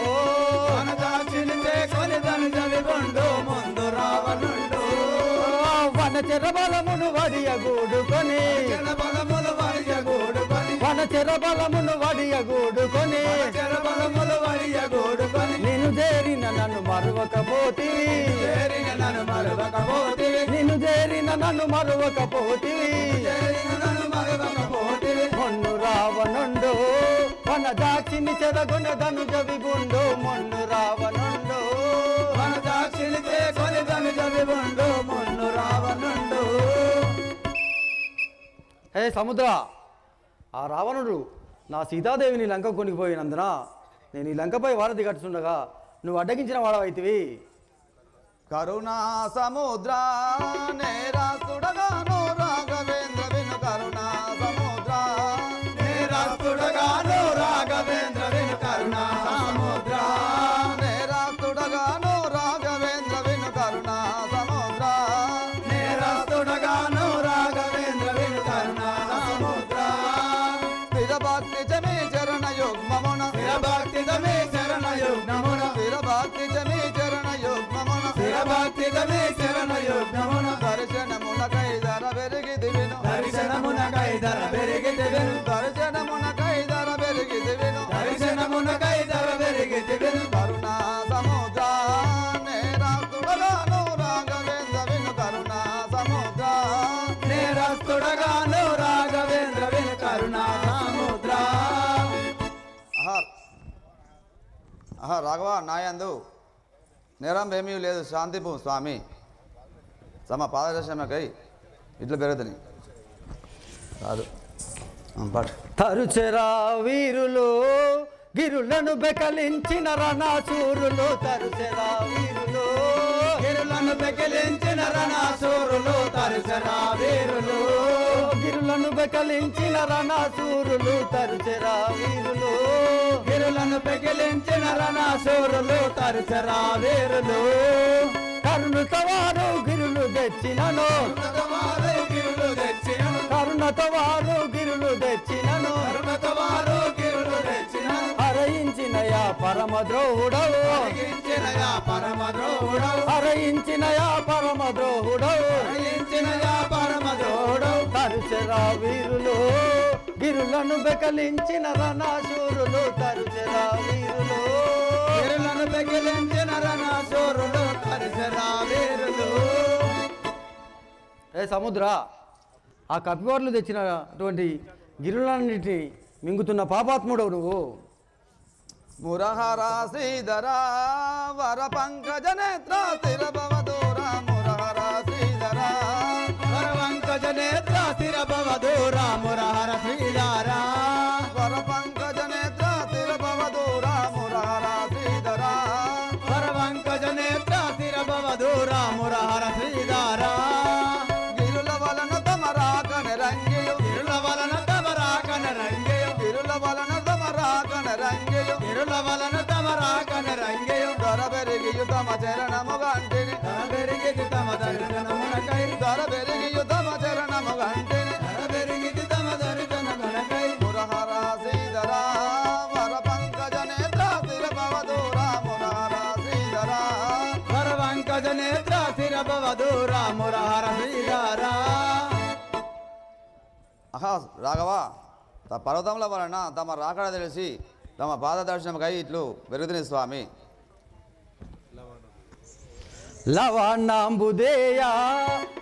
S3: వనజాక్షిని చేకొని ధనుజ విభుండు ముందు రావణుండు
S7: వన చెరబలమును వడియగూడుకొని
S3: బలములు వడియగూడుకొని
S7: వన చెరబలమును వడియగూడుకొని
S3: బలములు వడియగూడుకొని
S7: నిన్ను చేరిన నన్ను మరువకపోతివి
S3: చేరిన నన్ను మరువకపోతివి
S7: నిన్ను చేరిన నన్ను మరువకపోతివి
S3: చేరిన నన్ను మరువకపోతివి
S7: మొన్ను రావణుండు వనజాక్షిని చెరగొన ధనుజ విభుండు మొన్ను రావణుండు
S3: వనజాక్షిని చేకొని ధనుజ విభుండు మున్ను రావణుండు.
S7: హే సముద్ర, ఆ రావణుడు నా సీతాదేవిని లంక కొనిపోయినందున నేను ఈ లంకపై వారధి కట్టుతుండగా నువ్వు అడ్డగించిన వాడవైతివి.
S6: కరుణా సముద్ర నేరాస్తుడగాను రాఘవేంద్ర విను కరుణా సముద్ర
S3: నేరాస్తుడగాను రాఘవేంద్ర విను కరుణా సముద్ర
S6: నేరాస్తుడగాను రాఘవేంద్ర విను కరుణా సముద్ర
S3: నేరాస్తుడగాను రాఘవేంద్ర విను కరుణా సముద్ర
S6: స్థిరభక్తి జమీ చరణ యుగ్మమున
S3: స్థిరభక్తి తమే శరణ యుగ్నమున
S6: స్థిరభక్తి జమీ చరణ యుగ్మమున
S3: స్థిరభక్తి తమే శరణ యుగ్నమున
S6: దర్శనమునకై ధర పెరిగిది విను
S3: దర్శనమునకై ధర పెరిగితి విను
S6: దర్శనమునకై ధర పెరిగిది విను
S3: దర్శనమునకై ధర పెరిగితి విను
S6: కరుణా సముద్ర నేరాస్తుడగాను రాఘవేంద్ర విను కరుణా సముద్ర
S3: నేరస్తుడగాను రాఘవేంద్ర విను కరుణా సముద్ర.
S6: ఆహా రాఘవ నాయందు నేరం ఏమీ లేదు, శాంతిపు స్వామి. సమ పాదదర్శనకై ఇట్లా పెరుగుతుంది కాదు పాటు
S7: తరుచెరా వీరులు గిరులను బెకలించిన రణాసూరులు తరుచెరా వీరులు
S3: గిరులను పెకిలించిన రణాసూరులు తరుచరా వీరులు
S7: గిరులను బెకలించిన రణాసూరులు తరుచెరా వీరులు
S3: గిరులను పెకిలించిన రణాసూరులు తరుచరా వీరులు
S7: కరుణతో వారు గిరులు తెచ్చినను
S3: కరుణతవారు గిరులు తెచ్చినను
S7: కరుణతో వారు గిరులు తెచ్చినను
S3: కరుణతవారు గిరులు తెచ్చినను
S7: హరయించినయా పరమద్రోహుడవు
S3: హరించినయా పరమద్రోహుడవు
S7: హరయించినయా పరమద్రోహుడవు
S3: హరించినయా పరమద్రోహుడవు
S7: తరుచెరా వీరులు గిరులను బెకలించిన రణాసూరులు తరుచెరా వీరులు
S3: గిరులను పెకిలించిన రణాసూరులు తరుచరా వీరులు.
S7: ఏ సముద్ర, ఆ కపివార్లు తెచ్చినటువంటి గిరులన్నిటిని మింగుతున్న పాపాత్ముడవు నువ్వు.
S6: మురహర శ్రీధర వర పంకజ నేత్ర స్థిర భవదూర మురహర శ్రీధర
S3: వర పంకజ నేత్ర స్థిర భవదూర మురహర శ్రీధర
S6: వర పంకజ నేత్ర స్థిర భవదూర మురహర శ్రీధర
S3: వర పంకజ నేత్ర స్థిర భవదూర మురహర శ్రీధర
S6: గిరుల వలన తమరాకన రంగియు
S3: తిరుల వలన తమరాకన రంగేయు
S6: గిరుల వలన తమరాకన రంగియు
S3: తిరుల వలన తమరాకన రంగేయు
S6: దొర పెరిగియు తమ చరణము గంటిని
S3: పెరిగిది తమ దర్శనమునకై
S6: దొర పెరిగియు తమ చరణము గంటిని
S3: పెరిగిది తమ దర్శనమునకై
S6: మురహర శ్రీధర వర పంకజ నేత్ర స్థిర భవదూర మురహర శ్రీధర
S3: వర పంకజ నేత్ర స్థిర భవదూర మురహర శ్రీధర
S6: ఆహా రాఘవ పర్వతముల వలన తమ రాకడ తెలిసి తమ పాద దర్శనముకై ఇట్లు పెరుగుతుని స్వామి
S7: లవణాంబుదేయ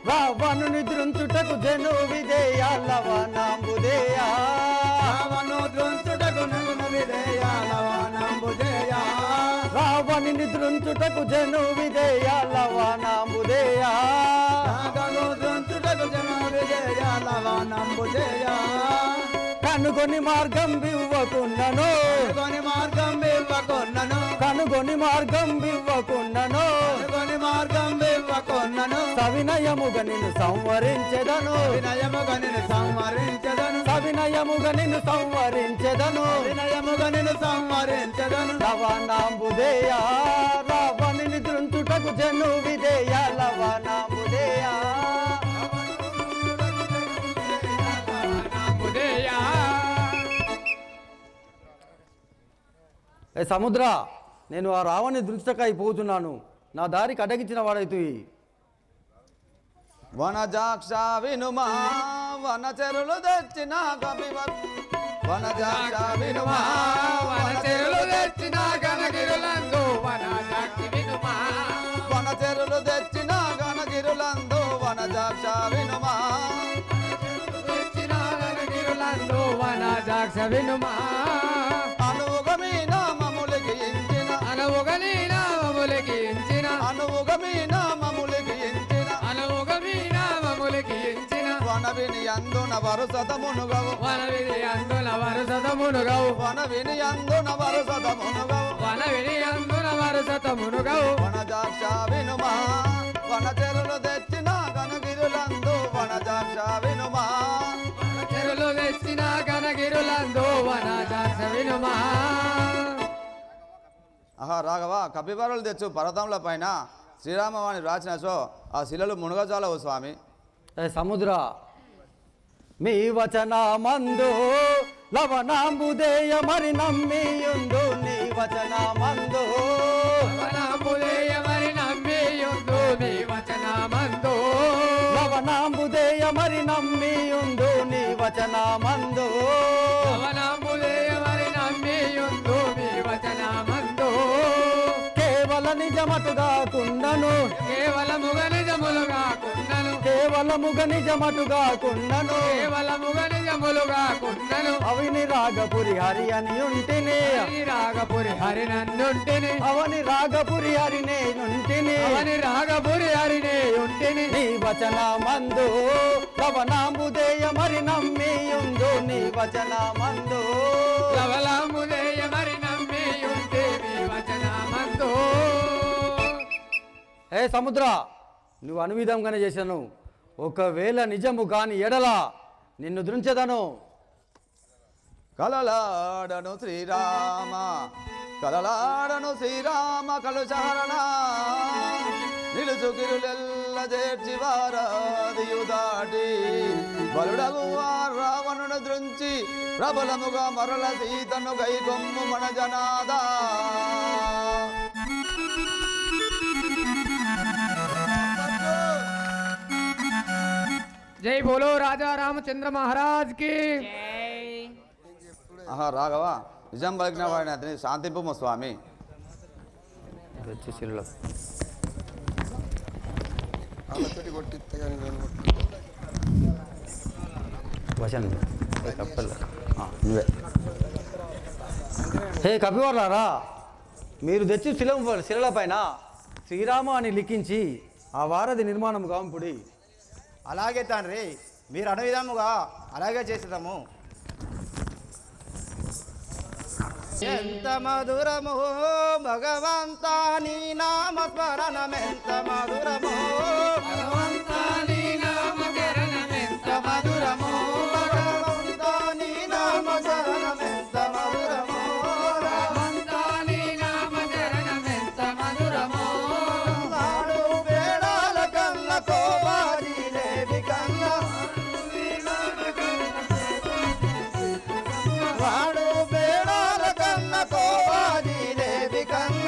S7: రావణుని దృంచుటకు జను విధేయ లవణాంబుదేయ
S3: రావణు దృంచుటకు నగున విధేయ లవణంబుదేయ
S7: రావణుని దృంచుటకు జను విధేయ లవణాంబుదేయ
S3: రాగను దృంచుటకు జన విధేయ లవణంబుదేయ
S7: కనుగొని మార్గం బివ్వకున్నను
S3: కొని మార్గం ఇవ్వకొన్నను
S7: కనుగొని మార్గం బివ్వకున్నను
S3: కొని మార్గం ఇవ్వకొన్నను
S7: సవినయముగా నిన్ను సంవరించెదను
S3: వినయముగా నిన్ను సంవరించదను
S7: సవినయముగా నిన్ను సంవరించెదను
S3: వినయముగా నిన్ను సంవరించదను
S7: లవణాంబుదేయ రావణుని దృంచుటకు జను విధేయ లవణాంబుదేయ ఏ సముద్ర నేను ఆ రావణ్ణి దృష్టికై పోతున్నాను నా దారికి అడ్డగించిన వాడైతు
S6: వనజాక్ష వినుమా వనచెరులు తెచ్చిన కపివర్ వనజాక్ష వినుమా
S2: వనచెరులు తెచ్చిన గణగిరులందు వనజాక్షి వినుమా
S6: వనచెరులు తెచ్చిన గణగిరులందు వనజాక్ష వినుమా
S2: తెచ్చిన గణగిరులందు వనజాక్ష వినుమా
S6: అనువుగా మీ నామములకి ఇంచిన
S2: అనువుగా నీ నామములకి ఇంచిన
S6: అనువుగా మీ నామములకి ఇంచిన
S2: అనువుగా మీ నామములకి ఇంచిన
S6: వన విని అందున వరుసతమునుగవు
S2: వన విని అందున వరుసతమునుగవు
S6: వన విని అందున వరుసతమునుగవు
S2: వన విని అందున వరుసతమునుగవు
S6: వనజాక్ష వినుమా వనచెరులు తెచ్చిన గణగిరులందు వనజాక్ష వినుమా
S2: చెరులు తెచ్చిన గణగిరులందు వనజాక్ష వినుమా
S6: ఆహా రాఘవ కపివరులు తెచ్చు పర్వతముల పైన శ్రీరామవాణి రాసిన సో ఆ శిలలు మునుగజాలవు స్వామి
S7: ఏ సముద్ర మీ వచనమందు లవణాంబుదేయ మరి నమ్మియుందు నీ వచనమందు
S2: వనములేయ మరి నమ్మియుందు నీ వచనమందు
S7: లవణాంబుదేయ మరి నమ్మియుందు నీ వచనమందు
S2: వనములేయ మరి నమ్మియుందు నీ వచనమందు
S7: కేవల నిజమటుగా కున్నను
S2: కేవలముగ నిజములుగా కున్నను
S7: కేవలముగ నిజమటుగా కున్నను
S2: కేవలముగ నిజములుగా కున్నను
S7: అవిని రాగపురి హరి అని ఉంటిని
S2: అవని రాగపురి హరి నన్నుంటిని
S7: అవని రాగపురి హరినే ఉంటిని
S2: అవని రాగపురి హరిని ఉంటిని
S7: నీ వచనమందు లవణాంబుదేయ మరి నమ్మియుందు నీ వచనమందు
S2: లవలములేయ మరి నమ్మియుంటే నీ వచనమందు
S7: ఏ సముద్ర నువ్వు అనువిధంగానే చేశాను ఒకవేళ నిజము కాని ఎడల నిన్ను దృంచెదను
S6: కలలాడను శ్రీరామ కలలాడను శ్రీరామ కలుషహరణ నిలుచుకిరులెల్ల చేర్చి వారాదియు దాటి బలుడగు రావణుడు దృంచి ప్రబలముగా మరల సీతను గైకొమ్ము మన జనాదా
S2: జై బోలో రాజా రామచంద్ర మహారాజ్ కి
S6: ఆహా రాఘవ నిజం పలికిన వాడిని అతని శాంతింపు స్వామి
S5: వాళ్ళతోటి కొట్టిస్తే కానీ నేను
S7: వచన్
S6: నువ్వే
S7: హే కపివర్లారా, మీరు తెచ్చి శిలల పైన శ్రీరామ అని లిఖించి ఆ వారధి నిర్మాణం గాంపుడి.
S9: అలాగే తండ్రి, మీరు అడవిదాముగా అలాగే చేసేదాము. ఎంత మధురమో భగవంతా నీ నామస్మరణమెంత మధురమో, భగవంతా నీ నామస్మరణమెంత మధురమో, భగవంతా నీ నామస్మరణమెంత మధురమో, భగవంతా నీ నామస్మరణమెంత మధురమో. నాడు వేళాల కన్న కోవారి లేవి కన్న, వాడు వేళాల కన్న కోవారి లేవి కన్న,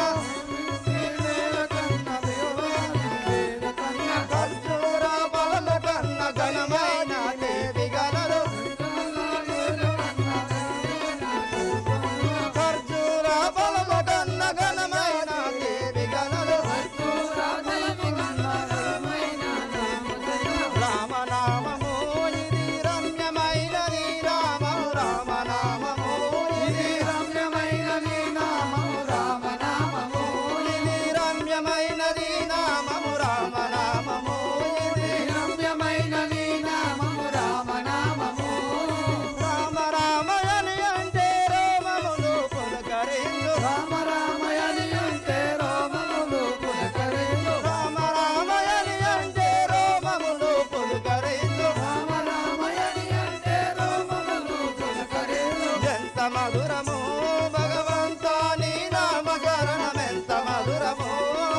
S9: ఖర్జూర బల కన్న ఘనమైన దేవి గలరు, ఖర్జూర బల కన్న ఘనమైన దేవి గలరు. రామనామము ఇది రమ్యమైనది రామము, రామనామము ఇది రమ్యమైనది నామము, రామనామము ఇది రమ్యమైనది నామము, రామనామము ఇది రమ్యమైనది నామము, రామనామము. రామ రామయని అంటే రోమములు పులకరిందు, రామ రామయని అంటే రోమములు పులకరిందు, రామ రామయని అంటే రోమములు పులకరిందు, రామ రామయని అంటే రోమములు పులకరిందు. ఎంత మధురము భగవంతా నీ నామకరణమెంత మధురము,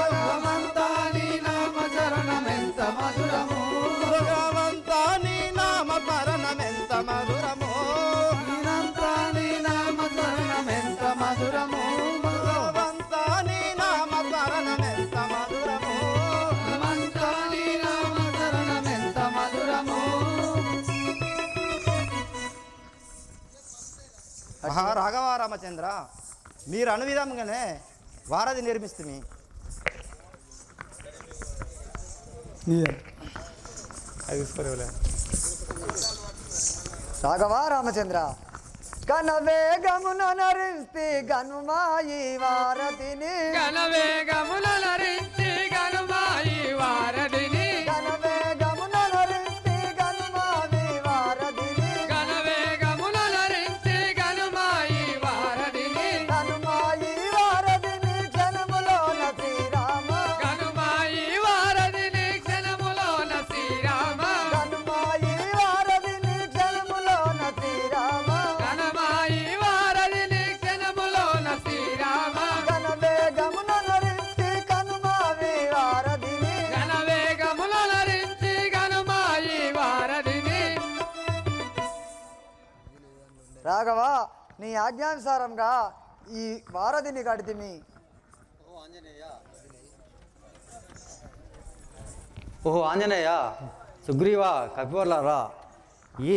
S9: భగవంతా నీ నామకరణమెంత మధురము, భగవంతా నీ నామకరణమెంత మధురము, భగవంతా నీ నామకరణమెంత మధురము, భగవంతా నీ నామకరణమెంత మధురము, భగవంతా నీ నామకరణమెంత మధురము. రాఘవ రామచంద్ర, మీరు అను విధంగానే వారధి నిర్మిస్తుంది.
S1: రాఘవ రామచంద్ర, కనవేగమున నరిస్తే గనుమాయి వారధిని,
S2: ఘనవేగమున నరించి గనుమాయి వారధిని,
S1: కనవేగమున నరిస్తే గనుమాయి వారధిని,
S2: ఘనవేగమున నరించి గనుమాయి వారధిని,
S1: గనుమాయి వారధిని క్షణములోన శ్రీరామ,
S2: గనుమాయి వారధిని క్షణములోన శ్రీరామ,
S1: గనుమాయి వారధిని క్షణములోన శ్రీరామ,
S2: ఘనమాయి వారధిని క్షణములోన శ్రీరామ,
S1: కనవేగమున నరిస్తే కనుమావి వారధిని,
S2: ఘనవేగమున నరించి గనుమాయి వారధిని.
S1: రాఘవ నీ ఆజ్ఞానుసారంగా ఈ వారధిని కడితిమి.
S7: ఓహో ఆంజనేయ, సుగ్రీవ, కపివర్లారా,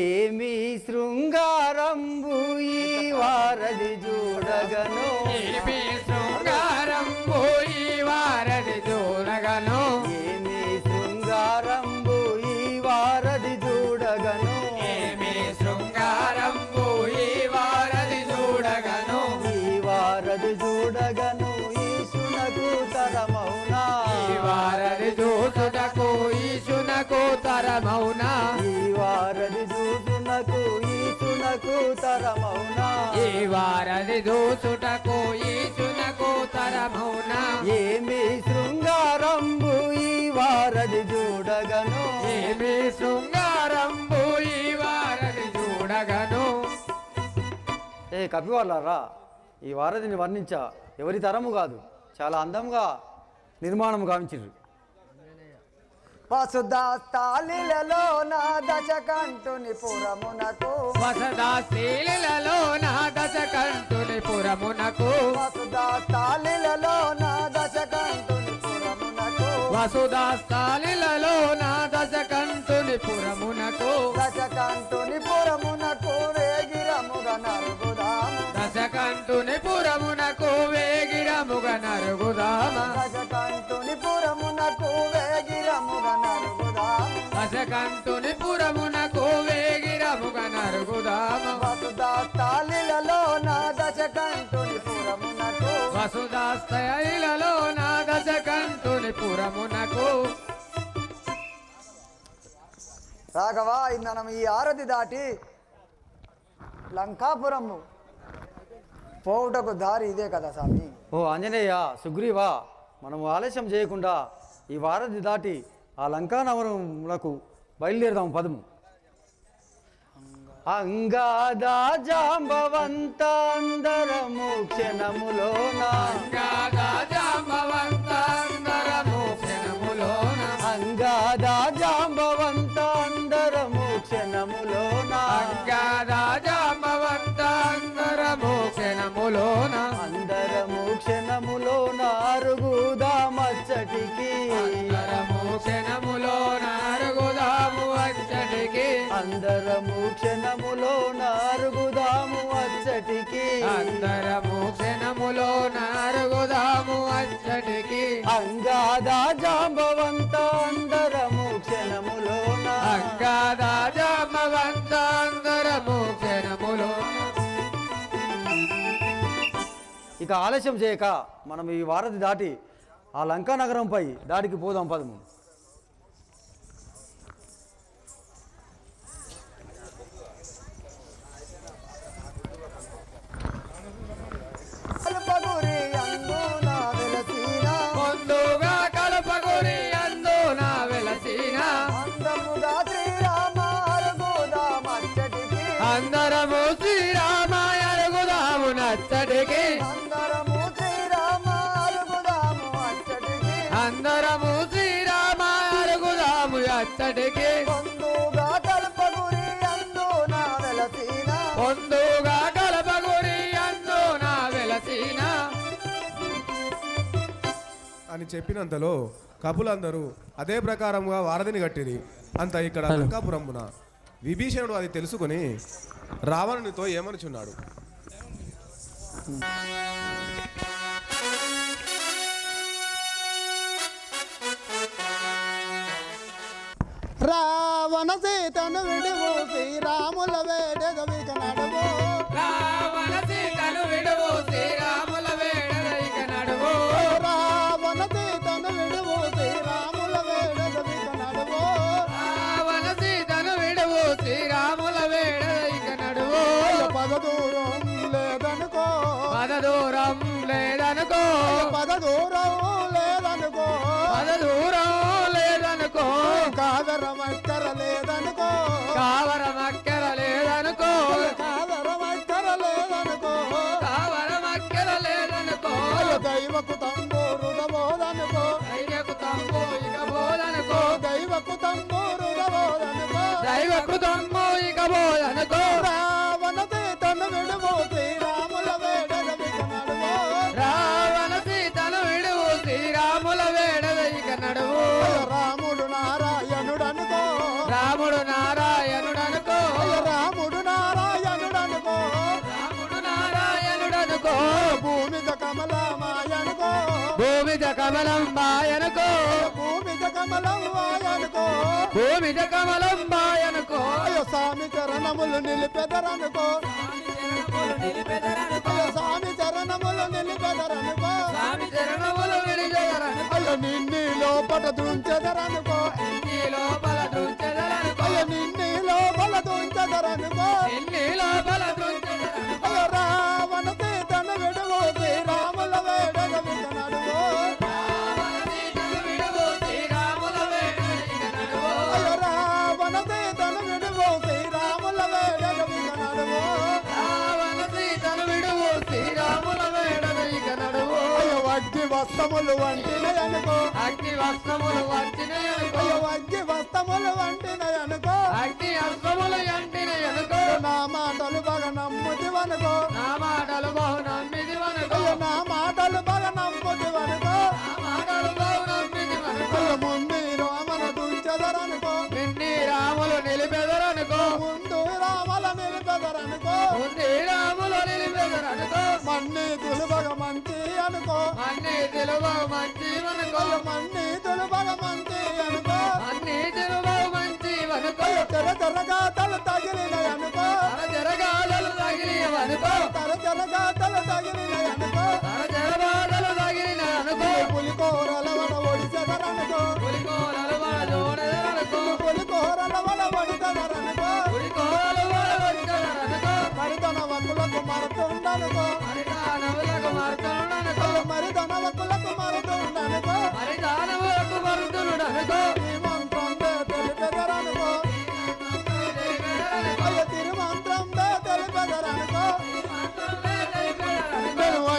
S7: ఏమి శృంగారంబు ఈ వారధి చూడగను,
S2: ఏమి శృంగారంబు ఈ వారధి చూడగను,
S7: ఏమి శృంగారంబు ఈ వారధి చూడగను,
S2: ఏమి శృంగారంబు ఈ వారధి చూడగను,
S7: ఈ వారధి చూడగను ఈశునకు తరమౌనా,
S2: ఈ వారధి చూసుటకు ఈశునకు తరమౌనా,
S7: ఈ వారధి చూసునకు ఈశునకు తరమౌనా,
S2: ఈ వారధి చూసుటకు ఈశునకు తరమౌనా,
S7: ఏమి శృంగారంబు ఈ వారధి చూడగను,
S2: ఏమి శృంగారంబు ఈ వారధి చూడగను.
S7: ఏ కపివర్లారా, ఈ వారధిని వర్ణించ ఎవరి తరము కాదు, చాలా అందంగా నిర్మాణం గావించారు.
S1: వసుదాస్తాలిలలో నా దశకంఠుని పురమునకు,
S2: వసదాశీలలో నా దశకంఠుని పురమునకు,
S1: వసుదాస్తాలిలలో నా దశకంఠుని పురమునకు,
S2: వసుదాస్థాలిలలో నా దశకంఠుని పురమునకు,
S1: దశకంఠుని పురమునకు వేగిరముగ నరుగుదాము,
S2: దశకంఠుని పురమునకు వేగిరముగ నరుగుదామ,
S1: దశకంఠుని పురమునకు వేగిరముగ నరుగుదాము,
S2: దశకంఠుని పురమునకు వేగిరముగ నరుగుదామ,
S1: వసుదాస్తాలిలలో నా దశకంఠుని
S2: వస్తయిలలో నా దశకంఠుని పురమునకు
S1: రాఘవ మనం ఈ ఆరతి దాటి లంకాపురము పోవుటకు దారి ఇదే కదా స్వామి.
S7: ఓ ఆంజనేయ సుగ్రీవా, మనం ఆలస్యం చేయకుండా ఈ వారధి దాటి ఆ లంకా నగరములకు బయలుదేరదాం పదము. అంగాదా జాంబవంతాందరము క్షణములోన
S2: అంగాదా జాంబవంతాందరము క్షణములోన
S7: అంగాదా జాంబవంతాందరము క్షణములోన
S2: అంగాదా జాంబవంతాందరము క్షణములోన
S7: అందరము క్షణములోన అరుగుదామచ్చటికి
S2: అందరము క్షణములోన అరుగుదాము అచ్చటికి
S7: అందరము క్షణములోన అరుగుదాము అచ్చటికి
S2: అందరము క్షణములోన అరుగుదాము అచ్చటికి
S7: అంగాదా జాంబవంత అందరము క్షణములోన
S2: అంగాదా జాంబవంతాందరము క్షణములోన.
S7: ఇక ఆలస్యం చేయక మనం ఈ వారధి దాటి ఆ లంకా నగరంపై దాడికి పోదాం పదము.
S2: ముందుగా కలపగురి అందున వెలసిన అందరము శ్రీరామ అరుగుదాము నచ్చటికి అందరము శ్రీరామ అరుగుదాము అచ్చటికి ముందుగా కలపగురి అందున వెలసిన
S8: అని చెప్పినంతలో కపులందరూ అదే ప్రకారంగా వారధిని కట్టిరి. అంత ఇక్కడ లంకాపురమున విభీషణుడు అది తెలుసుకొని రావణునితో ఏమనుచున్నాడు.
S3: రావణ సీతను విడువు శ్రీరాముల వేడగవిక నడువు
S2: రావణ సీతను విడువు శ్రీరాముల వేడగవిక నడువు
S3: రావణ సీతను విడువు శ్రీరాముల వేడగవిక నడువు
S2: రావణ సీతను విడువు శ్రీరాముల వేడగవిక నడువు
S3: పదదూరం లేదనుకో
S2: పదదూరం లేదనుకో
S3: పదదూరం లేదనుకో
S2: పదదూరం లేదనుకో
S3: కావరమక్కర లేదనుకో
S2: కావరమక్కర లేదనుకో
S3: కావరమక్కర లేదనుకో
S2: కావరమక్కర లేదనుకో
S3: దైవకు తంబూరుడబోదనుకో
S2: దైవకు తంబు ఇక బోదనుకో
S3: దైవకు తంబూరుడబోదనుకో
S2: దైవకు తంబు ఇక బోదనుకో
S3: రావణ సీతను విడువు శ్రీరాముల వేడగవిక నడువు
S2: రావణ సీతను విడువు శ్రీరాముల వేడగవిక నడువు
S3: రాముడు నారాయణుడనుకో
S2: రాముడు నారాయణుడనుకో
S3: రాముడు నారాయణుడనుకో
S2: రాముడు నారాయణుడనుకో
S3: భూమిక కమలమాయనుకో
S2: భూమిజ కమలం బాయనుకో
S3: భూమిక కమలమాయనుకో
S2: భూమిజ కమలం బాయనుకో
S3: అయ్యో స్వామి చరణములు నిలిపెదరనుకో అయ్యో స్వామి చరణములు నిలిపెదరనుకో
S2: స్వామి చరణములు విడిజరనుకో
S3: అయ్యో నిన్ని లోపట దృంచెదరనుకో
S2: నీ లోపల దృంచెదరనుకో
S3: అయ్యో నిన్ని లోపల దృంచెదరనుకో
S2: నీ లోపల దృంచెదరనుకో
S3: అయ్యో రావణ సీతను విడువు శ్రీరాముల వేడగవిక నడువు
S2: రావణ సీతను విడువు శ్రీరాముల వేడగవిక నడువు
S3: అయ్యో రావణ సీతను విడువు శ్రీరాముల వేడగవిక నడువు
S2: రావణ సీతను విడువు శ్రీరాముల వేడగవిక నడువు
S3: అయ్యో అగ్గి వస్త్రములు వంటినయనుకో
S2: అగ్ని వస్త్రములు వంటినయనుకో
S3: అయ్యో అగ్గి వస్త్రములు వంటినయనుకో
S2: అగ్ని అస్త్రములు వంటినయనుకో
S3: నా మాటలు బాగా నమ్ముతివనుకో
S2: నా మాటలు బహు నమ్మిదివనుకో
S3: అయ్యో నా మాటలు బాగా నమ్ముతివనుకో
S2: నా మాటలు బహు నమ్మిదివనుకో
S3: అయ్యో ముందు రామన దుంచెదరనుకో
S2: నిన్ని రాములు నిలిపెదరనుకో
S3: ముందు రామల నిలిపెదరనుకో
S2: ఉంది రాములు నిలిపెదరనుకో
S3: మన్ని తులుబగ మంచి అనుకో
S2: అన్ని తెలుగు మంచివనుకో
S3: మన్ని తులుబగ మంచి అనుకో
S2: అన్ని తెలుగు మంచివనుకో
S3: అయ్యో తెర తెరగా తల తగిలినయనుకో
S2: జరగాలు తగిలివనుకో
S3: తెర తెరగా తల తగిలినయనుకో
S2: జరగాలు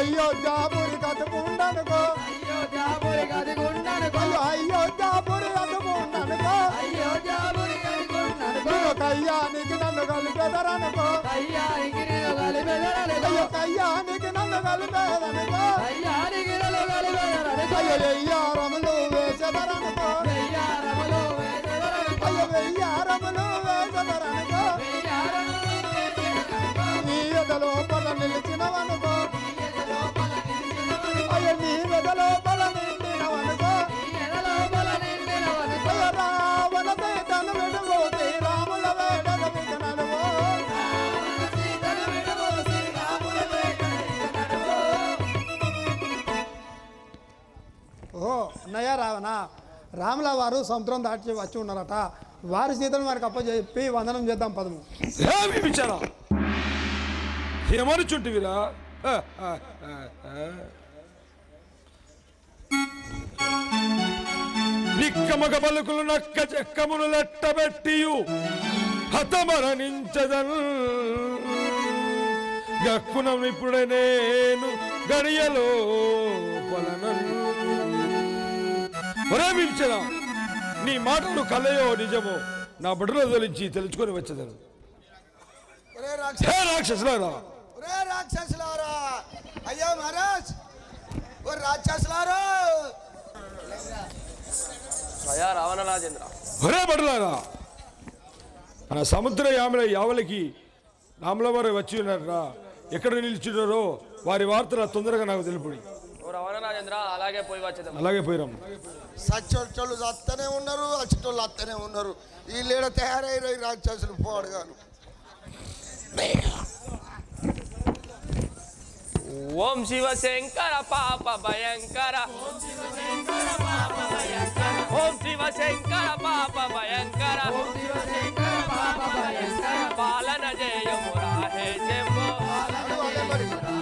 S3: అయోధ్యాపురి కథకుండనుకో
S2: అయోధ్యాపురి కథకుండనుకో
S3: అయోధ్యాపురి కథకుండనుకో
S2: అయోధ్యాపురి కథకుండనుకో
S3: కయ్యానికి నన్ను కలిపేదరనుకో
S2: కయ్యానికి నేను కలిపేదరనుకో
S3: కయ్యానికి నన్ను కలిపేదనుకో
S2: కయ్యానికి నేను కలిపేదరనుకో
S3: వెయ్యారములు వేసేదరనుకో
S2: వెయ్యారములు వేసేదరనుకో
S3: వెయ్యారములు వేసేదరనుకో నీ లోపల నిలిచినవనుకో అయ్యో నీ లోపల నిండినవనుకో రావణ సీతను విడుమోతి రాముల వేడగ వికననువో ఓ అన్నయ్య రావణ రాముల వారు సముద్రం దాటి వచ్చి ఉన్నారట వారి సీతను వారికి అప్పచెప్పి వందనం చేద్దాం పదము
S10: ఏమి విచారా ఏమనుచుంటివిరా నిక్కమగ పలుకులు నక్క చెక్కమును లెట్టబెట్టియు హతమరణించదన్ గక్కునం ఇప్పుడే నేను గడియలో ఒరే విచారా నీ మాటలు కలయో నిజమో నా బడులో తొలించి తెలుసుకొని వచ్చేదను రాక్షసులారా
S5: రాక్షసులారా అయ్యో మహారాజ్ ఓ రాక్షసులారా
S11: అయ్యా రావణ రాజేంద్ర
S10: ఒరే బడులారా మన సముద్ర యావలికి రాముల వారు వచ్చి ఉన్నారా ఎక్కడ నిలిచినారో వారి వార్తలు తొందరగా నాకు తెలుపుడి
S11: రావణ రాజేంద్ర అలాగే పోయి వచ్చేద్దాం
S10: అలాగే పోయిరాం
S5: సచ్చోళ్ళు అత్తనే ఉన్నారు అచ్చటోళ్ళు అత్తనే ఉన్నారు వీళ్ళేడ తయారయ్యారు ఈ రాక్షసులు పోడుగాను
S11: ఓం శివ శంకర పాప భయంకర ఓం శివ శంకర పాప భయంకర పాలన జయమురా హే శంభో పాలన జయమురా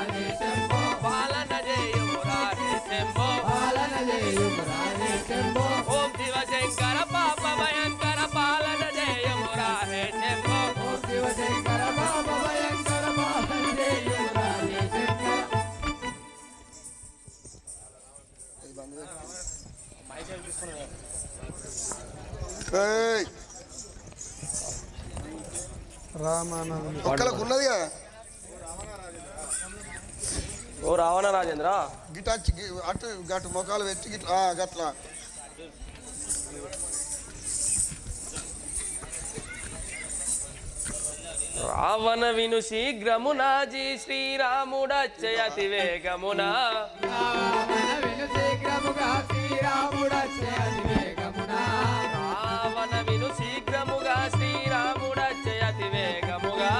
S11: హే శంభో ఓం శివ శంకర పాప భయంకర పాలన జయమురా హే శంభో శివ శంకర పాప భయంకర పాలన జయమురా హే శంభో
S5: ఒక్కలకు ఉన్నది కదా
S11: ఓ రావణ రాజేంద్ర
S5: గిట అటు గటు మొక్కలు పెట్టి గిట్ల గట్లా
S11: రావణ విను శీఘ్రమునాజీ శ్రీరాముడచ్చయతి వేగమునా రావణ విను శీఘ్రముగా శ్రీరాముడచ్చయతి వేగముగా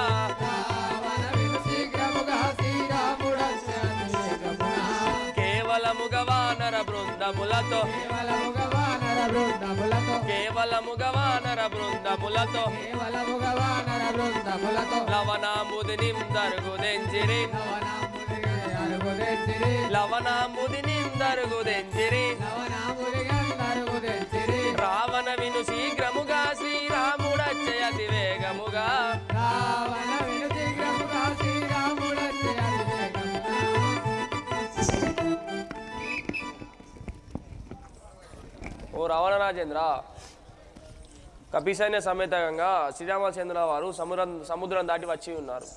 S11: కేవలముగ వానర బృందములతో కేవలముగ వానర బృందములతో లవనాంబుది నిందరుగుదెంచిరి లవనాంబుది నిందరుగుదెంచిరి రావణ విను శీఘ్రముగా శ్రీరాముడచ్చయతి వేగముగా ఓ రావణ రాజేంద్ర కపిసైన్య సమేతంగా శ్రీరామచంద్ర వారు సముద్రం దాటి వచ్చి ఉన్నారు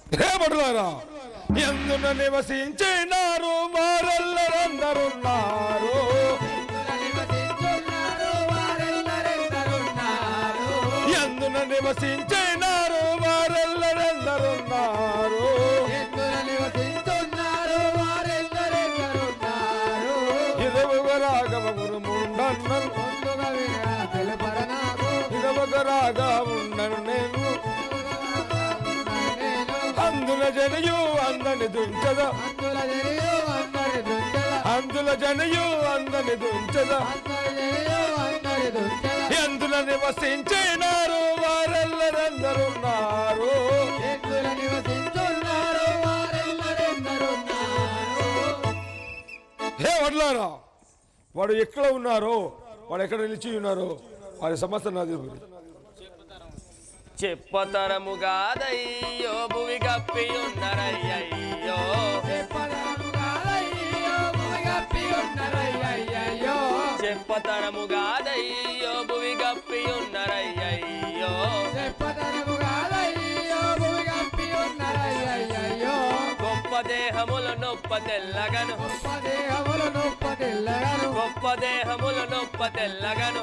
S10: ఎందున నివసించినారు వారెల్లరందరున్నారు ఎందున నివసించినారు వారెల్లరందరున్నారు ఇదొక రాఘవ గురుముండన్నను ఇదొక రాఘవుండను నేను అందుల జనయు అందని దుంచద అందుల జనయు అందని దుంచద ఎందుల నివసించినారు వారెల్లరందరున్నారు హే వడ్లారా వాడు ఎక్కడ ఉన్నారో వాడు ఎక్కడ నిలిచి ఉన్నారో వారి సమస్య నాది
S11: చెప్పతరముగాదయ్యో భువి గప్పి ఉన్నరయ్యో చెప్పతరముగాదయ్యో చెప్పతరముగాదయ్యో భువి గప్పి ఉన్నరయ్యయ్యో గొప్ప దేహములు నొప్ప తెల్లగను గొప్ప దేహములు నొప్ప తెల్లగను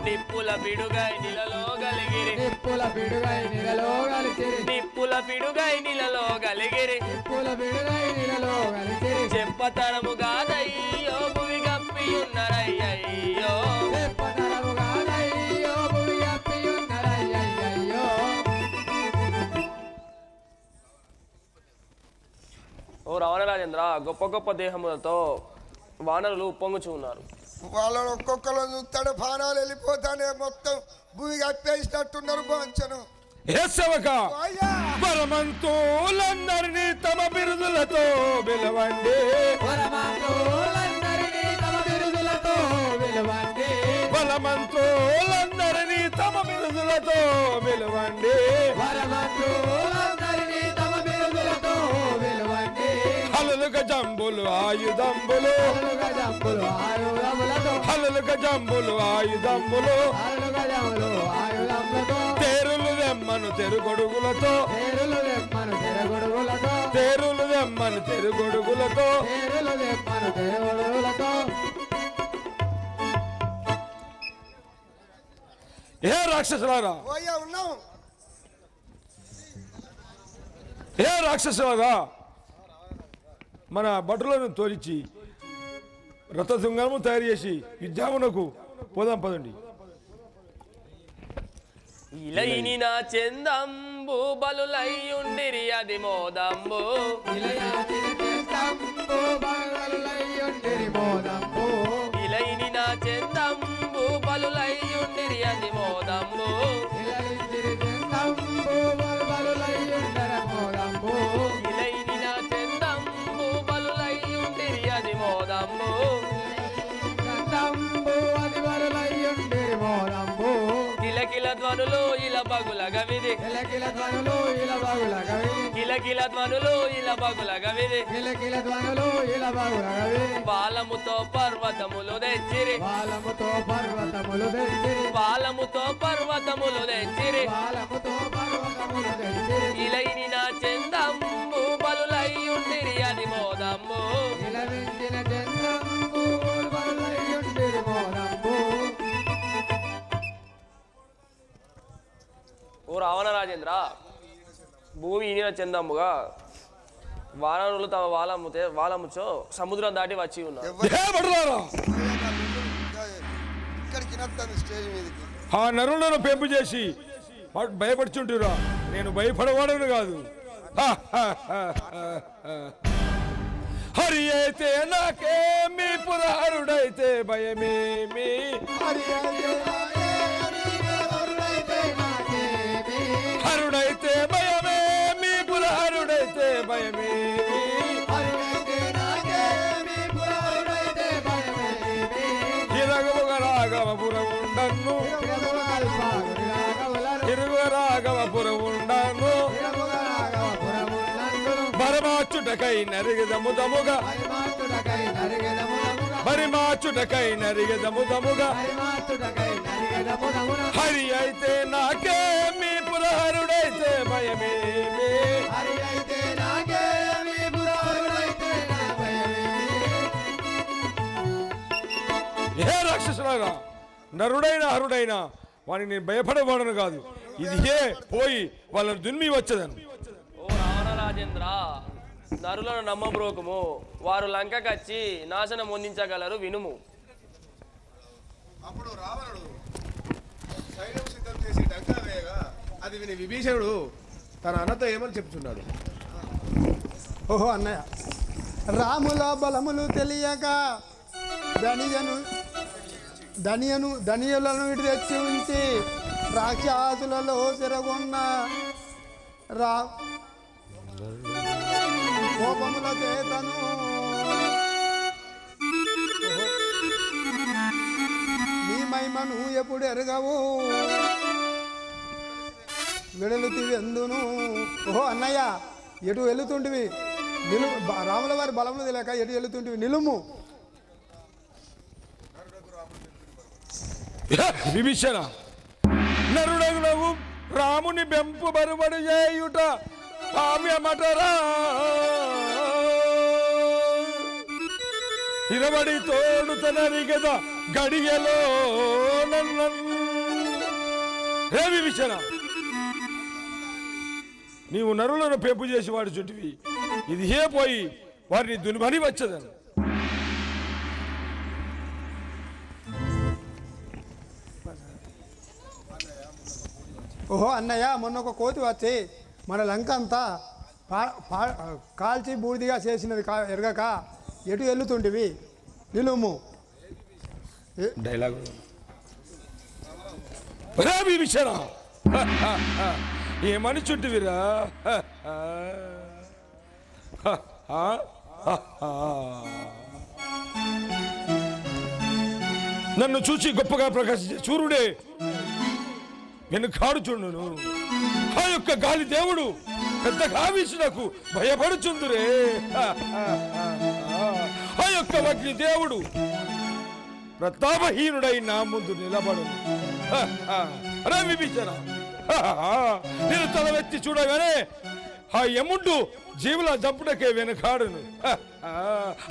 S11: నిప్పుల పిడుగై నిలలో గలిగిరి నిప్పుల పిడుగై నిలలో గలిగిరి చెప్పతరముగాదయ్యో భువి గప్పి ఉన్నరయ్యయ్యో ఓ రావణరాజేంద్ర గొప్ప గొప్ప దేహములతో వానరులు ఉప్పొంగుచు ఉన్నారు.
S5: వాళ్ళని ఒక్కొక్కరు చూస్తాడు ప్రాణాలు వెళ్ళిపోతానే మొత్తం భూమి కప్పేసినట్టున్నారు బాంచను.
S10: పరమంతులందరినీ తమ బిరుదులతో పిలవండి బలమంతులందరినీ తమ బిరుదులతో పిలవండి హలలుగ జంబులు ఆయుధంబులు హలలుగ జంబులు ఆయుధంబులు తేరులు దెమ్మను తెరుగొడుగులతో తేరులు దెమ్మను తెరుగొడుగులతో ఏ రాక్షసులారా ఏ రాక్షసులారా మన భటులను తోలిచి రథశృంగము తయారు చేసి యుద్ధమునకు పోదాం పదండి.
S11: ఇలయిని నా చందంబు బలులయ్యుండిరి అది మోదంబు ఇలయిని నా చందంబు బలులయ్యుండిరి అది మోదంబు ఇలయిని నా చందంబు బలులయ్యుండిరి అది మోదంబు కిలకిల ధ్వనులు ఇలా బగుల గవిది కిలకిల ధ్వనులు ఇలా బగుల గవిది బాలముతో పర్వతములు తెచ్చిరి ఇలైని నా చందంబు బలులయ్యుండిరి అది మోదంబు ఓ రావణరాజేంద్ర భూమి ఈనిన చందంబుగా వానరులు తమ వాలముచో సముద్రం దాటి వచ్చి ఉన్నారు.
S10: ఆ నరులను పెంపు చేసి భయపడుచుంటురా. నేను భయపడవాడను కాదు. హరి అయితే నాకేమి పురహరుడైతే భయమేమి హరుడైతే భయమేమి పురహరుడైతే భయమేమి ఇరగుగ రాఘవపురముండను ఇరుగురాఘవపురముండను బరమాచుటకై నరిగెదముదముగా బరిమాచుటకై నరిగెదముదముగా హరి అయితే నాకేమి పురహరుడైతే భయమేమి ఏ రాక్షసులారా నరుడైన హరుడైనా వాడిని నేను భయపడేవాడను కాదు. ఇది పోయి వాళ్ళని దున్మి వచ్చేదను.
S11: ఓ రావణరాజేంద్ర నరులను నమ్మబ్రోకము వారు లంకకచ్చి నాశనం పొందించగలరు వినుము.
S8: అప్పుడు రావణుడు సైన్యం సిద్ధం చేసి డంకా వేయగా అది విని విభీషణుడు తన అన్నతో ఏమని చెప్తున్నాడు.
S3: ఓహో అన్నయ్య, రాముల బలములు తెలియక ధనియులను ఇటు తెచ్చి ఉంచి రాక్షసులలో తిరగొన్న కోపముల చేతను నీ మహిమను ఎప్పుడు ఎరగవు వెడలుతివి ఎందును. ఓహో అన్నయ్య, ఎటు వెళుతుంటివి రాముల వారి బలములు తెలియక ఎటు వెళుతుంటివి నిలుము.
S10: విభీషణ నరుడగునవు రాముని బెంపు బరుబడి చేయుట కావ్యమటరా ఇరవడి తోడు తనరి గద గడియలో హే విభీషణ నీవు నరులను పెంపు చేసి వాడి చుట్టివి ఇది హే పోయి వారిని దునిమని వచ్చేదను
S3: ఓహో అన్నయ్య మొన్న ఒక కోతి వచ్చి మన లంక అంతా కాల్చి బూడిదిగా చేసినది ఎరగక ఎటు వెళ్తుంటివి నిలుము
S10: డైలాగ్ విభీషణ ఏమని చుట్టివిరా నన్ను చూచి గొప్పగా ప్రకాశించే సూర్యుడే నేను కాడు చూడును ఆ యొక్క గాలి దేవుడు పెద్ద కావీసునకు భయపడుచుందురే ఆ యొక్క అగ్ని దేవుడు ప్రతాపహీనుడై నా ముందు నిలబడు అరే విభీషణ నేను తలవెత్తి చూడగానే ఆ యముడు జీవుల జంపుడకే వెనకాడును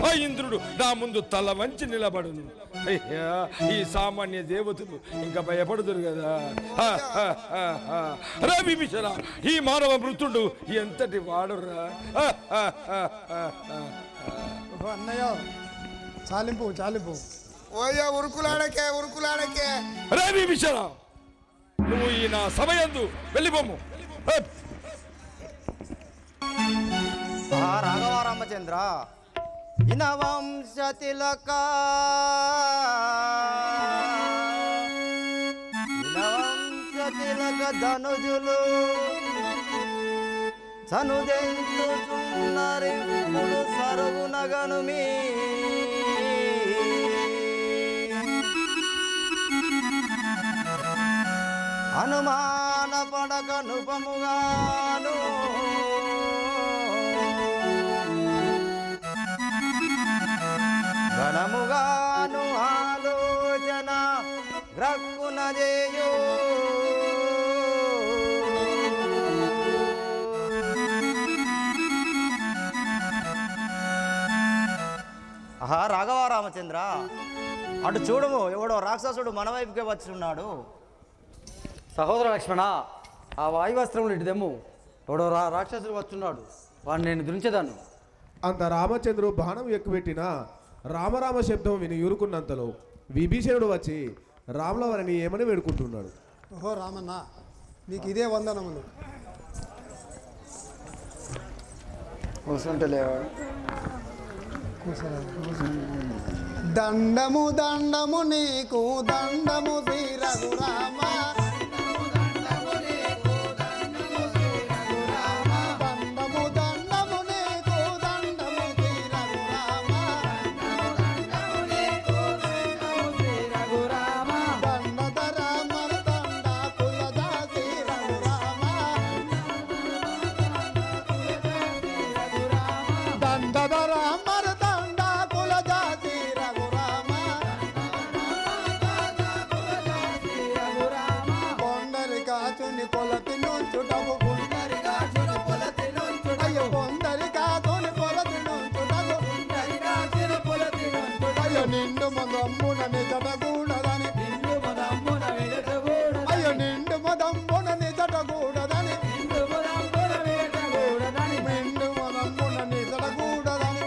S10: ఆ ఇంద్రుడు నా ముందు తల వంచి నిలబడును అయ్యా ఈ సామాన్య దేవతలు ఇంకా భయపడుతురు కదా రా విభీషణ ఈ మానవ మృతుడు ఎంతటి వాడురా
S3: అన్నయ్య చాలింపు చాలింపు
S5: ఓయ్యా ఉరుకులాడకే
S10: రా విభీషణ నువ్వు ఈ నా సమయందు వెళ్ళిపోము
S9: రాఘవ రామచంద్ర ఇనవంశ తిలక ధనుజులు చనుదెంతుచున్నరి సరుగునగను మీ అనుమాన పడక నుపముగాను ఘనముగాను ఆలోచన గ్రక్కున చేయు ఆహా రాఘవ రామచంద్ర అటు చూడము ఎవడో రాక్షసుడు మన వైపుకే వచ్చున్నాడు.
S7: సహోదర లక్ష్మణ ఆ వాయువస్త్రములు ఇటుదెమ్ము ఎవడో రాక్షసుడు వచ్చున్నాడు వాడిని నేను దురించేదాన్ని.
S8: అంత రామచంద్రుడు బాణం ఎక్కుపెట్టిన రామరామ శబ్దం విని యూరుకున్నంతలో విభీషణుడు వచ్చి రాముల వారిని ఏమని వేడుకుంటున్నాడు.
S3: ఓహో రామన్న నీకు ఇదే వందనములు. దండము దండము నీకు దండము శ్రీ రఘురామ నిండు మదమ్మున నిజటగూడదని అయ్యో నిండు మదమ్మున నిజటగూడదని నిండు మదమ్మున నిజటగూడదని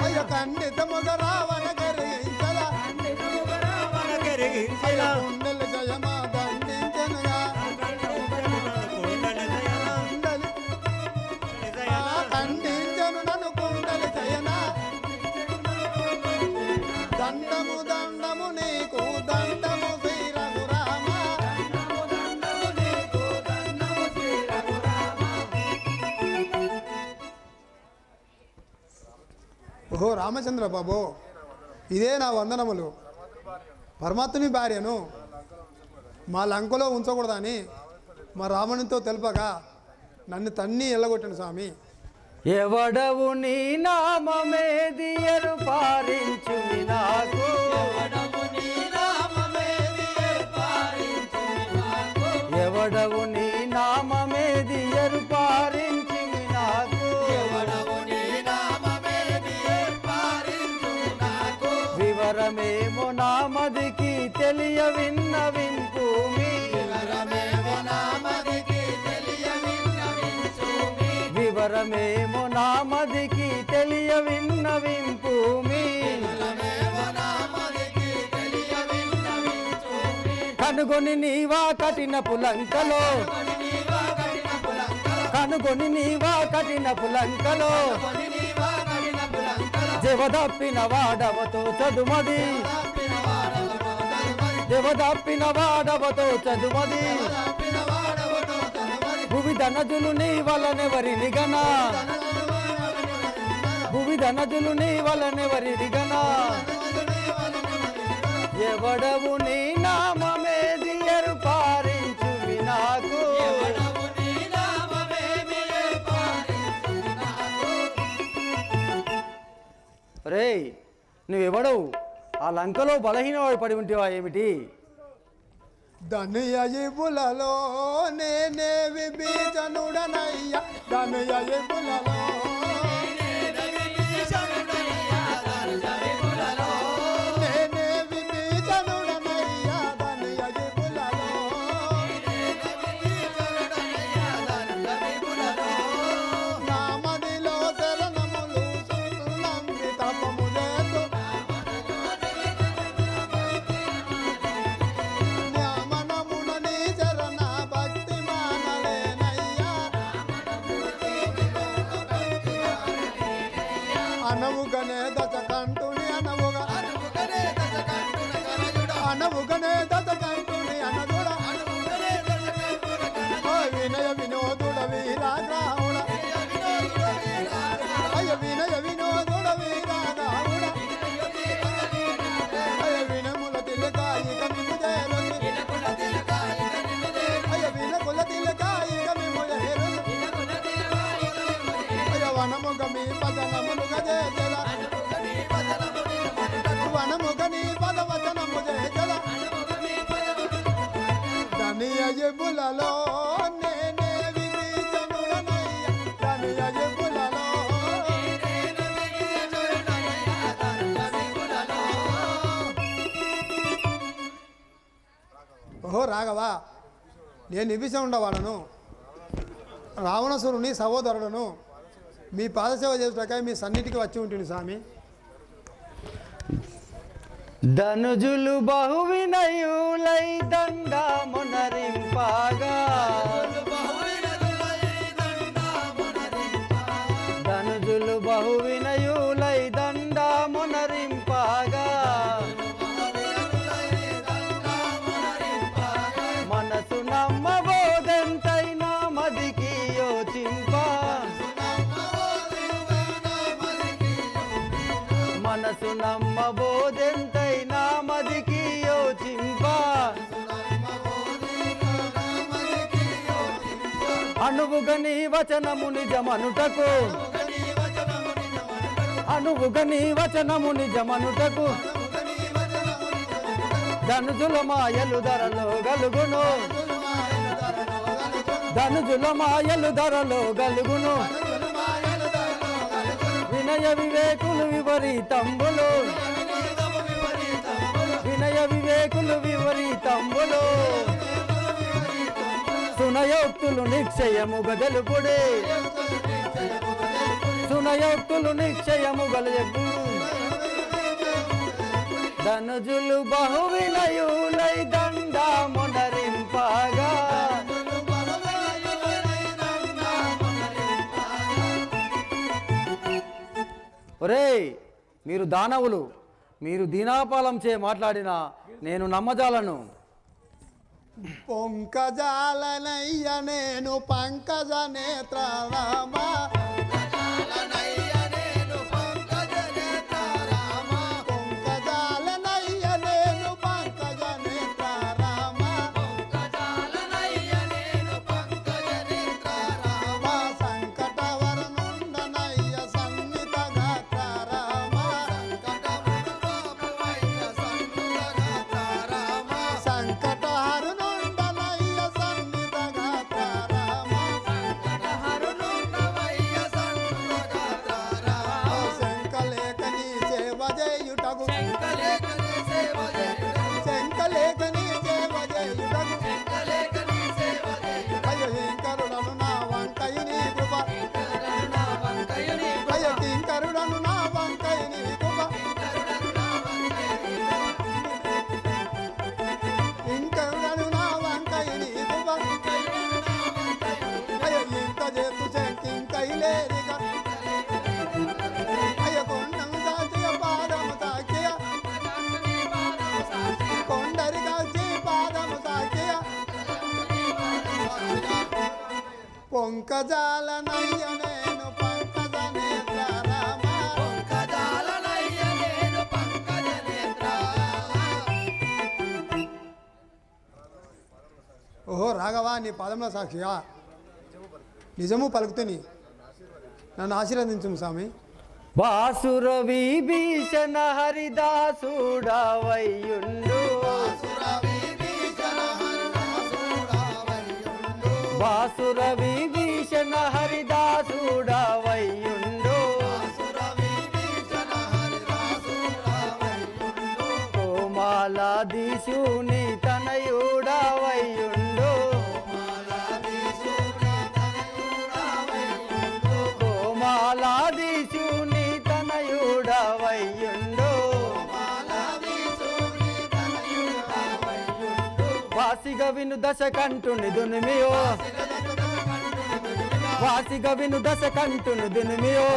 S3: అయ్యో ఖండితముగ రావణ కరిగించదా అయ్యో కుండలి జయమా దండించనుగా ఖండించను నన్ను కుండలి జయనా దండము దండము నీకు దండము శ్రీ రఘురామ ఓహో రామచంద్ర బాబు ఇదే నా వందనములు. పరమాత్ముని భార్యను మా లంకలో ఉంచకూడదని మా రావణునితో తెలుపగా నన్ను తన్ని ఎల్లగొట్టాను స్వామి.
S7: ఎవడవు నీ నామమేది ఎరు పారించు నాకు ఎవడవు నీ వివరమేమో నా మదికి తెలియ విన్నవింపు మీ కనుగొని నీవా కఠిన పులంకలో కనుగొని నీవా కఠిన పులంకలో జవదప్పిన వాడవతో చదుమది జవదప్పిన వాడవతో చదుమది భువిధ నదులు నీ వలనెవరిని గనా భువిధ నదులు నీ వలనెవరిని గనా ఎవడవు నీ నామమేది ఎరుపారించు నాకు రే నువ్వెవడవు ఆ లంకలో బలహీనవాడు పడి ఉంటేవా ఏమిటి
S3: ధనుయబులలో నేనే విభీషణుడనయ్యా ధనుయబులలో నేనే విభీషణుడనయ్యా ధనుయబులలో నా మదిలో శరణములు సున్నంది తపము లేదు అనవుగనే దశకంఠుని అనవుగా అనవుగనే దశకంఠుని అనదుడ వినయ వినోదుడ వీరాగ్రాహుడ అయ్య వినయ వినోదుడ వీరాగ్రాహుడ అయ్య వినముల తిలకాయిక మిము జయరుని అయ్య వినకుల తిలకాయిక మిము జయరుని అయ్య వనముగ మీ పదనములు గజేజల వనముగ నీ పదవచనము జయజల ధనియబులలో నేనే విభీషణుడనయ్య ధనియబులలో ఓహో రాఘవా నేను విభీషణుడ వాళ్ళను రావణసురుని సహోదరులను మీ పాదసేవ చేసేటకై మీ సన్నిధికి వచ్చి ఉంటుంది స్వామి
S7: ధనుజులు బహు వినయులై దండా మునరింపాగా ధనుజులు బహు వినయులై దండా మునరింపాగా మనసు నమ్మబోదెంతైనా మదికి యోచింప మనసు నమ్మబోదెంతైనా మదికి యోచింప అనువుగా నీ వచనము నిజమనుటకు అనువుగా నీ వచనము నిజమనుటకు ధనుజుల మాయలు ధరలో గలుగును ధనుజుల మాయలు ధరలో గలుగును వినయ వివేకులు విపరీతంబులు వినయ వివేకులు విపరీతంబులు సునయోక్తులు నిశ్చయము గదలుపుడే సునయోక్తులు నిశ్చయము గలయపు ధనుజులు బహు వినయులై దండా మునరింపగా ఒరేయ్ మీరు దానవులు మీరు దీనాపాలం చే మాట్లాడినా నేను నమ్మజాలను
S3: పొంకజాలనయ్య నేను పంకజ నేత్రరామా పొంకజాలనయ్య నేను పంకజ నేత్రరామా సంకటవరనుండనయ్య సన్నిత గాత్రరామా సంకటహరునుండనయ్య సన్నిత గాత్రరామా లేరి అయ్య కొండము సాక్షిగా పాదము సాక్షిగా కొండరి కాల్చి పాదము సాక్షిగా పొంకజాలనయ్య నేను పంకజ నేత్ర రామ
S2: పొంకజాలనయ్య నేను పంకజ నేత్ర.
S3: ఓహో రాఘవా నీ పాదంలో సాక్షిగా నిజము పలుకుతుని నన్ను ఆశీర్వదించు స్వామి.
S7: వాసుర విభీషణ హరిదాసుడవయ్యుండు వాసుర విభీషణ హరిదాసుడవయ్యుండు కోమాలాధీశుని తనయుడవయ్యుండు కోమాలాధీశుని తనయుడవయ్యుండు వాసిగ విను దశ కంటుని దునిమియో వాసిగ విను దశ కంటుని దునిమియో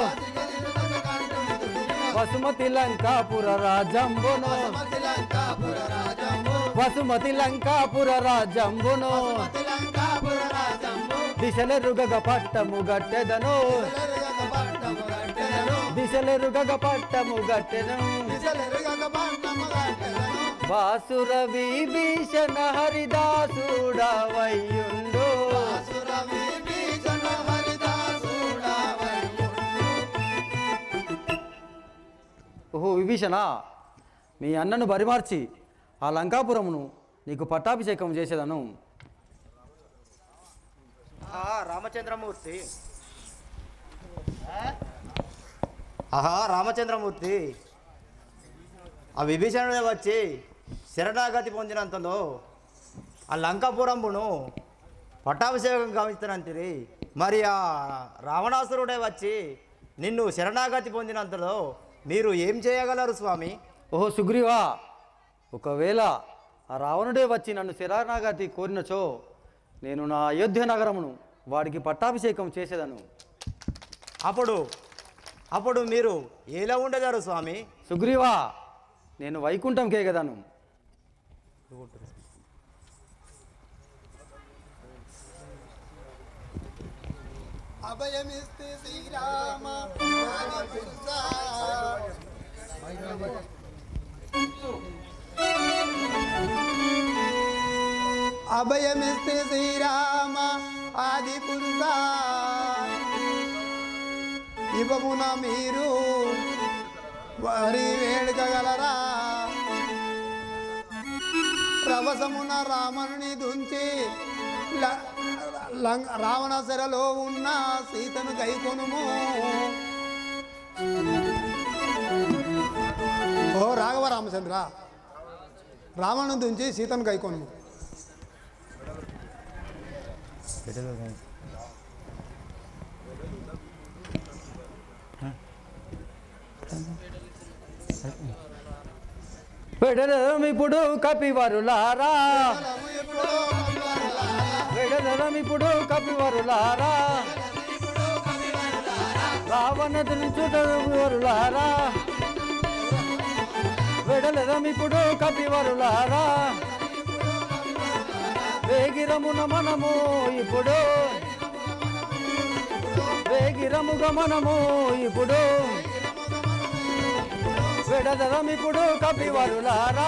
S7: వసుమతి లంకాపుర రాజంబును వసుమతి లంకాపుర రాజంబును దిశలెరుగగ పట్టము గట్టెదను దిశలెరుగగ పట్టము గట్టెదను వాసుర విభీషణ హరిదాసుడవయ్యుండు ఓహో విభీషణ మీ అన్నను బరిమార్చి ఆ లంకాపురమును నీకు పట్టాభిషేకం చేసేదను.
S9: రామచంద్రమూర్తి రామచంద్రమూర్తి ఆ విభీషణుడే వచ్చి శరణాగతి పొందినంతలో ఆ లంకాపురమును పట్టాభిషేకం గావిస్తానంటిరి. మరి ఆ రావణాసురుడే వచ్చి నిన్ను శరణాగతి పొందినంతలో మీరు ఏం చేయగలరు స్వామి?
S7: ఓహో సుగ్రీవా, ఒకవేళ ఆ రావణుడే వచ్చి నన్ను శరణాగతి కోరినచో నేను నా అయోధ్య నగరమును వాడికి పట్టాభిషేకం చేసేదను.
S9: అప్పుడు మీరు ఎలా ఉండేదారు స్వామి?
S7: సుగ్రీవా, నేను వైకుంఠంకే కదను.
S3: అభయమిస్తే శ్రీరామ అభయమిస్తే శ్రీరామ ఆది పురుష ఇవమున మీరు వారి వేడుకగలరా రవసమున రావణుని దుంచి రావణ సెరలో ఉన్న సీతను గైకొనుము. ఓ రాఘవ రామచంద్ర, రావణుని దుంచి సీతను గైకొనుము.
S7: వెడలమిప్పుడు కపివరులారా వెడలమిప్పుడు కపివరులారా రావణుని చుట్టవరులారా వెడలమిప్పుడు కపివరులారా వేగిరమున మనము ఇప్పుడు వేగిరముగా మనము ఇప్పుడు వెడదరమిప్పుడు కపివరులారా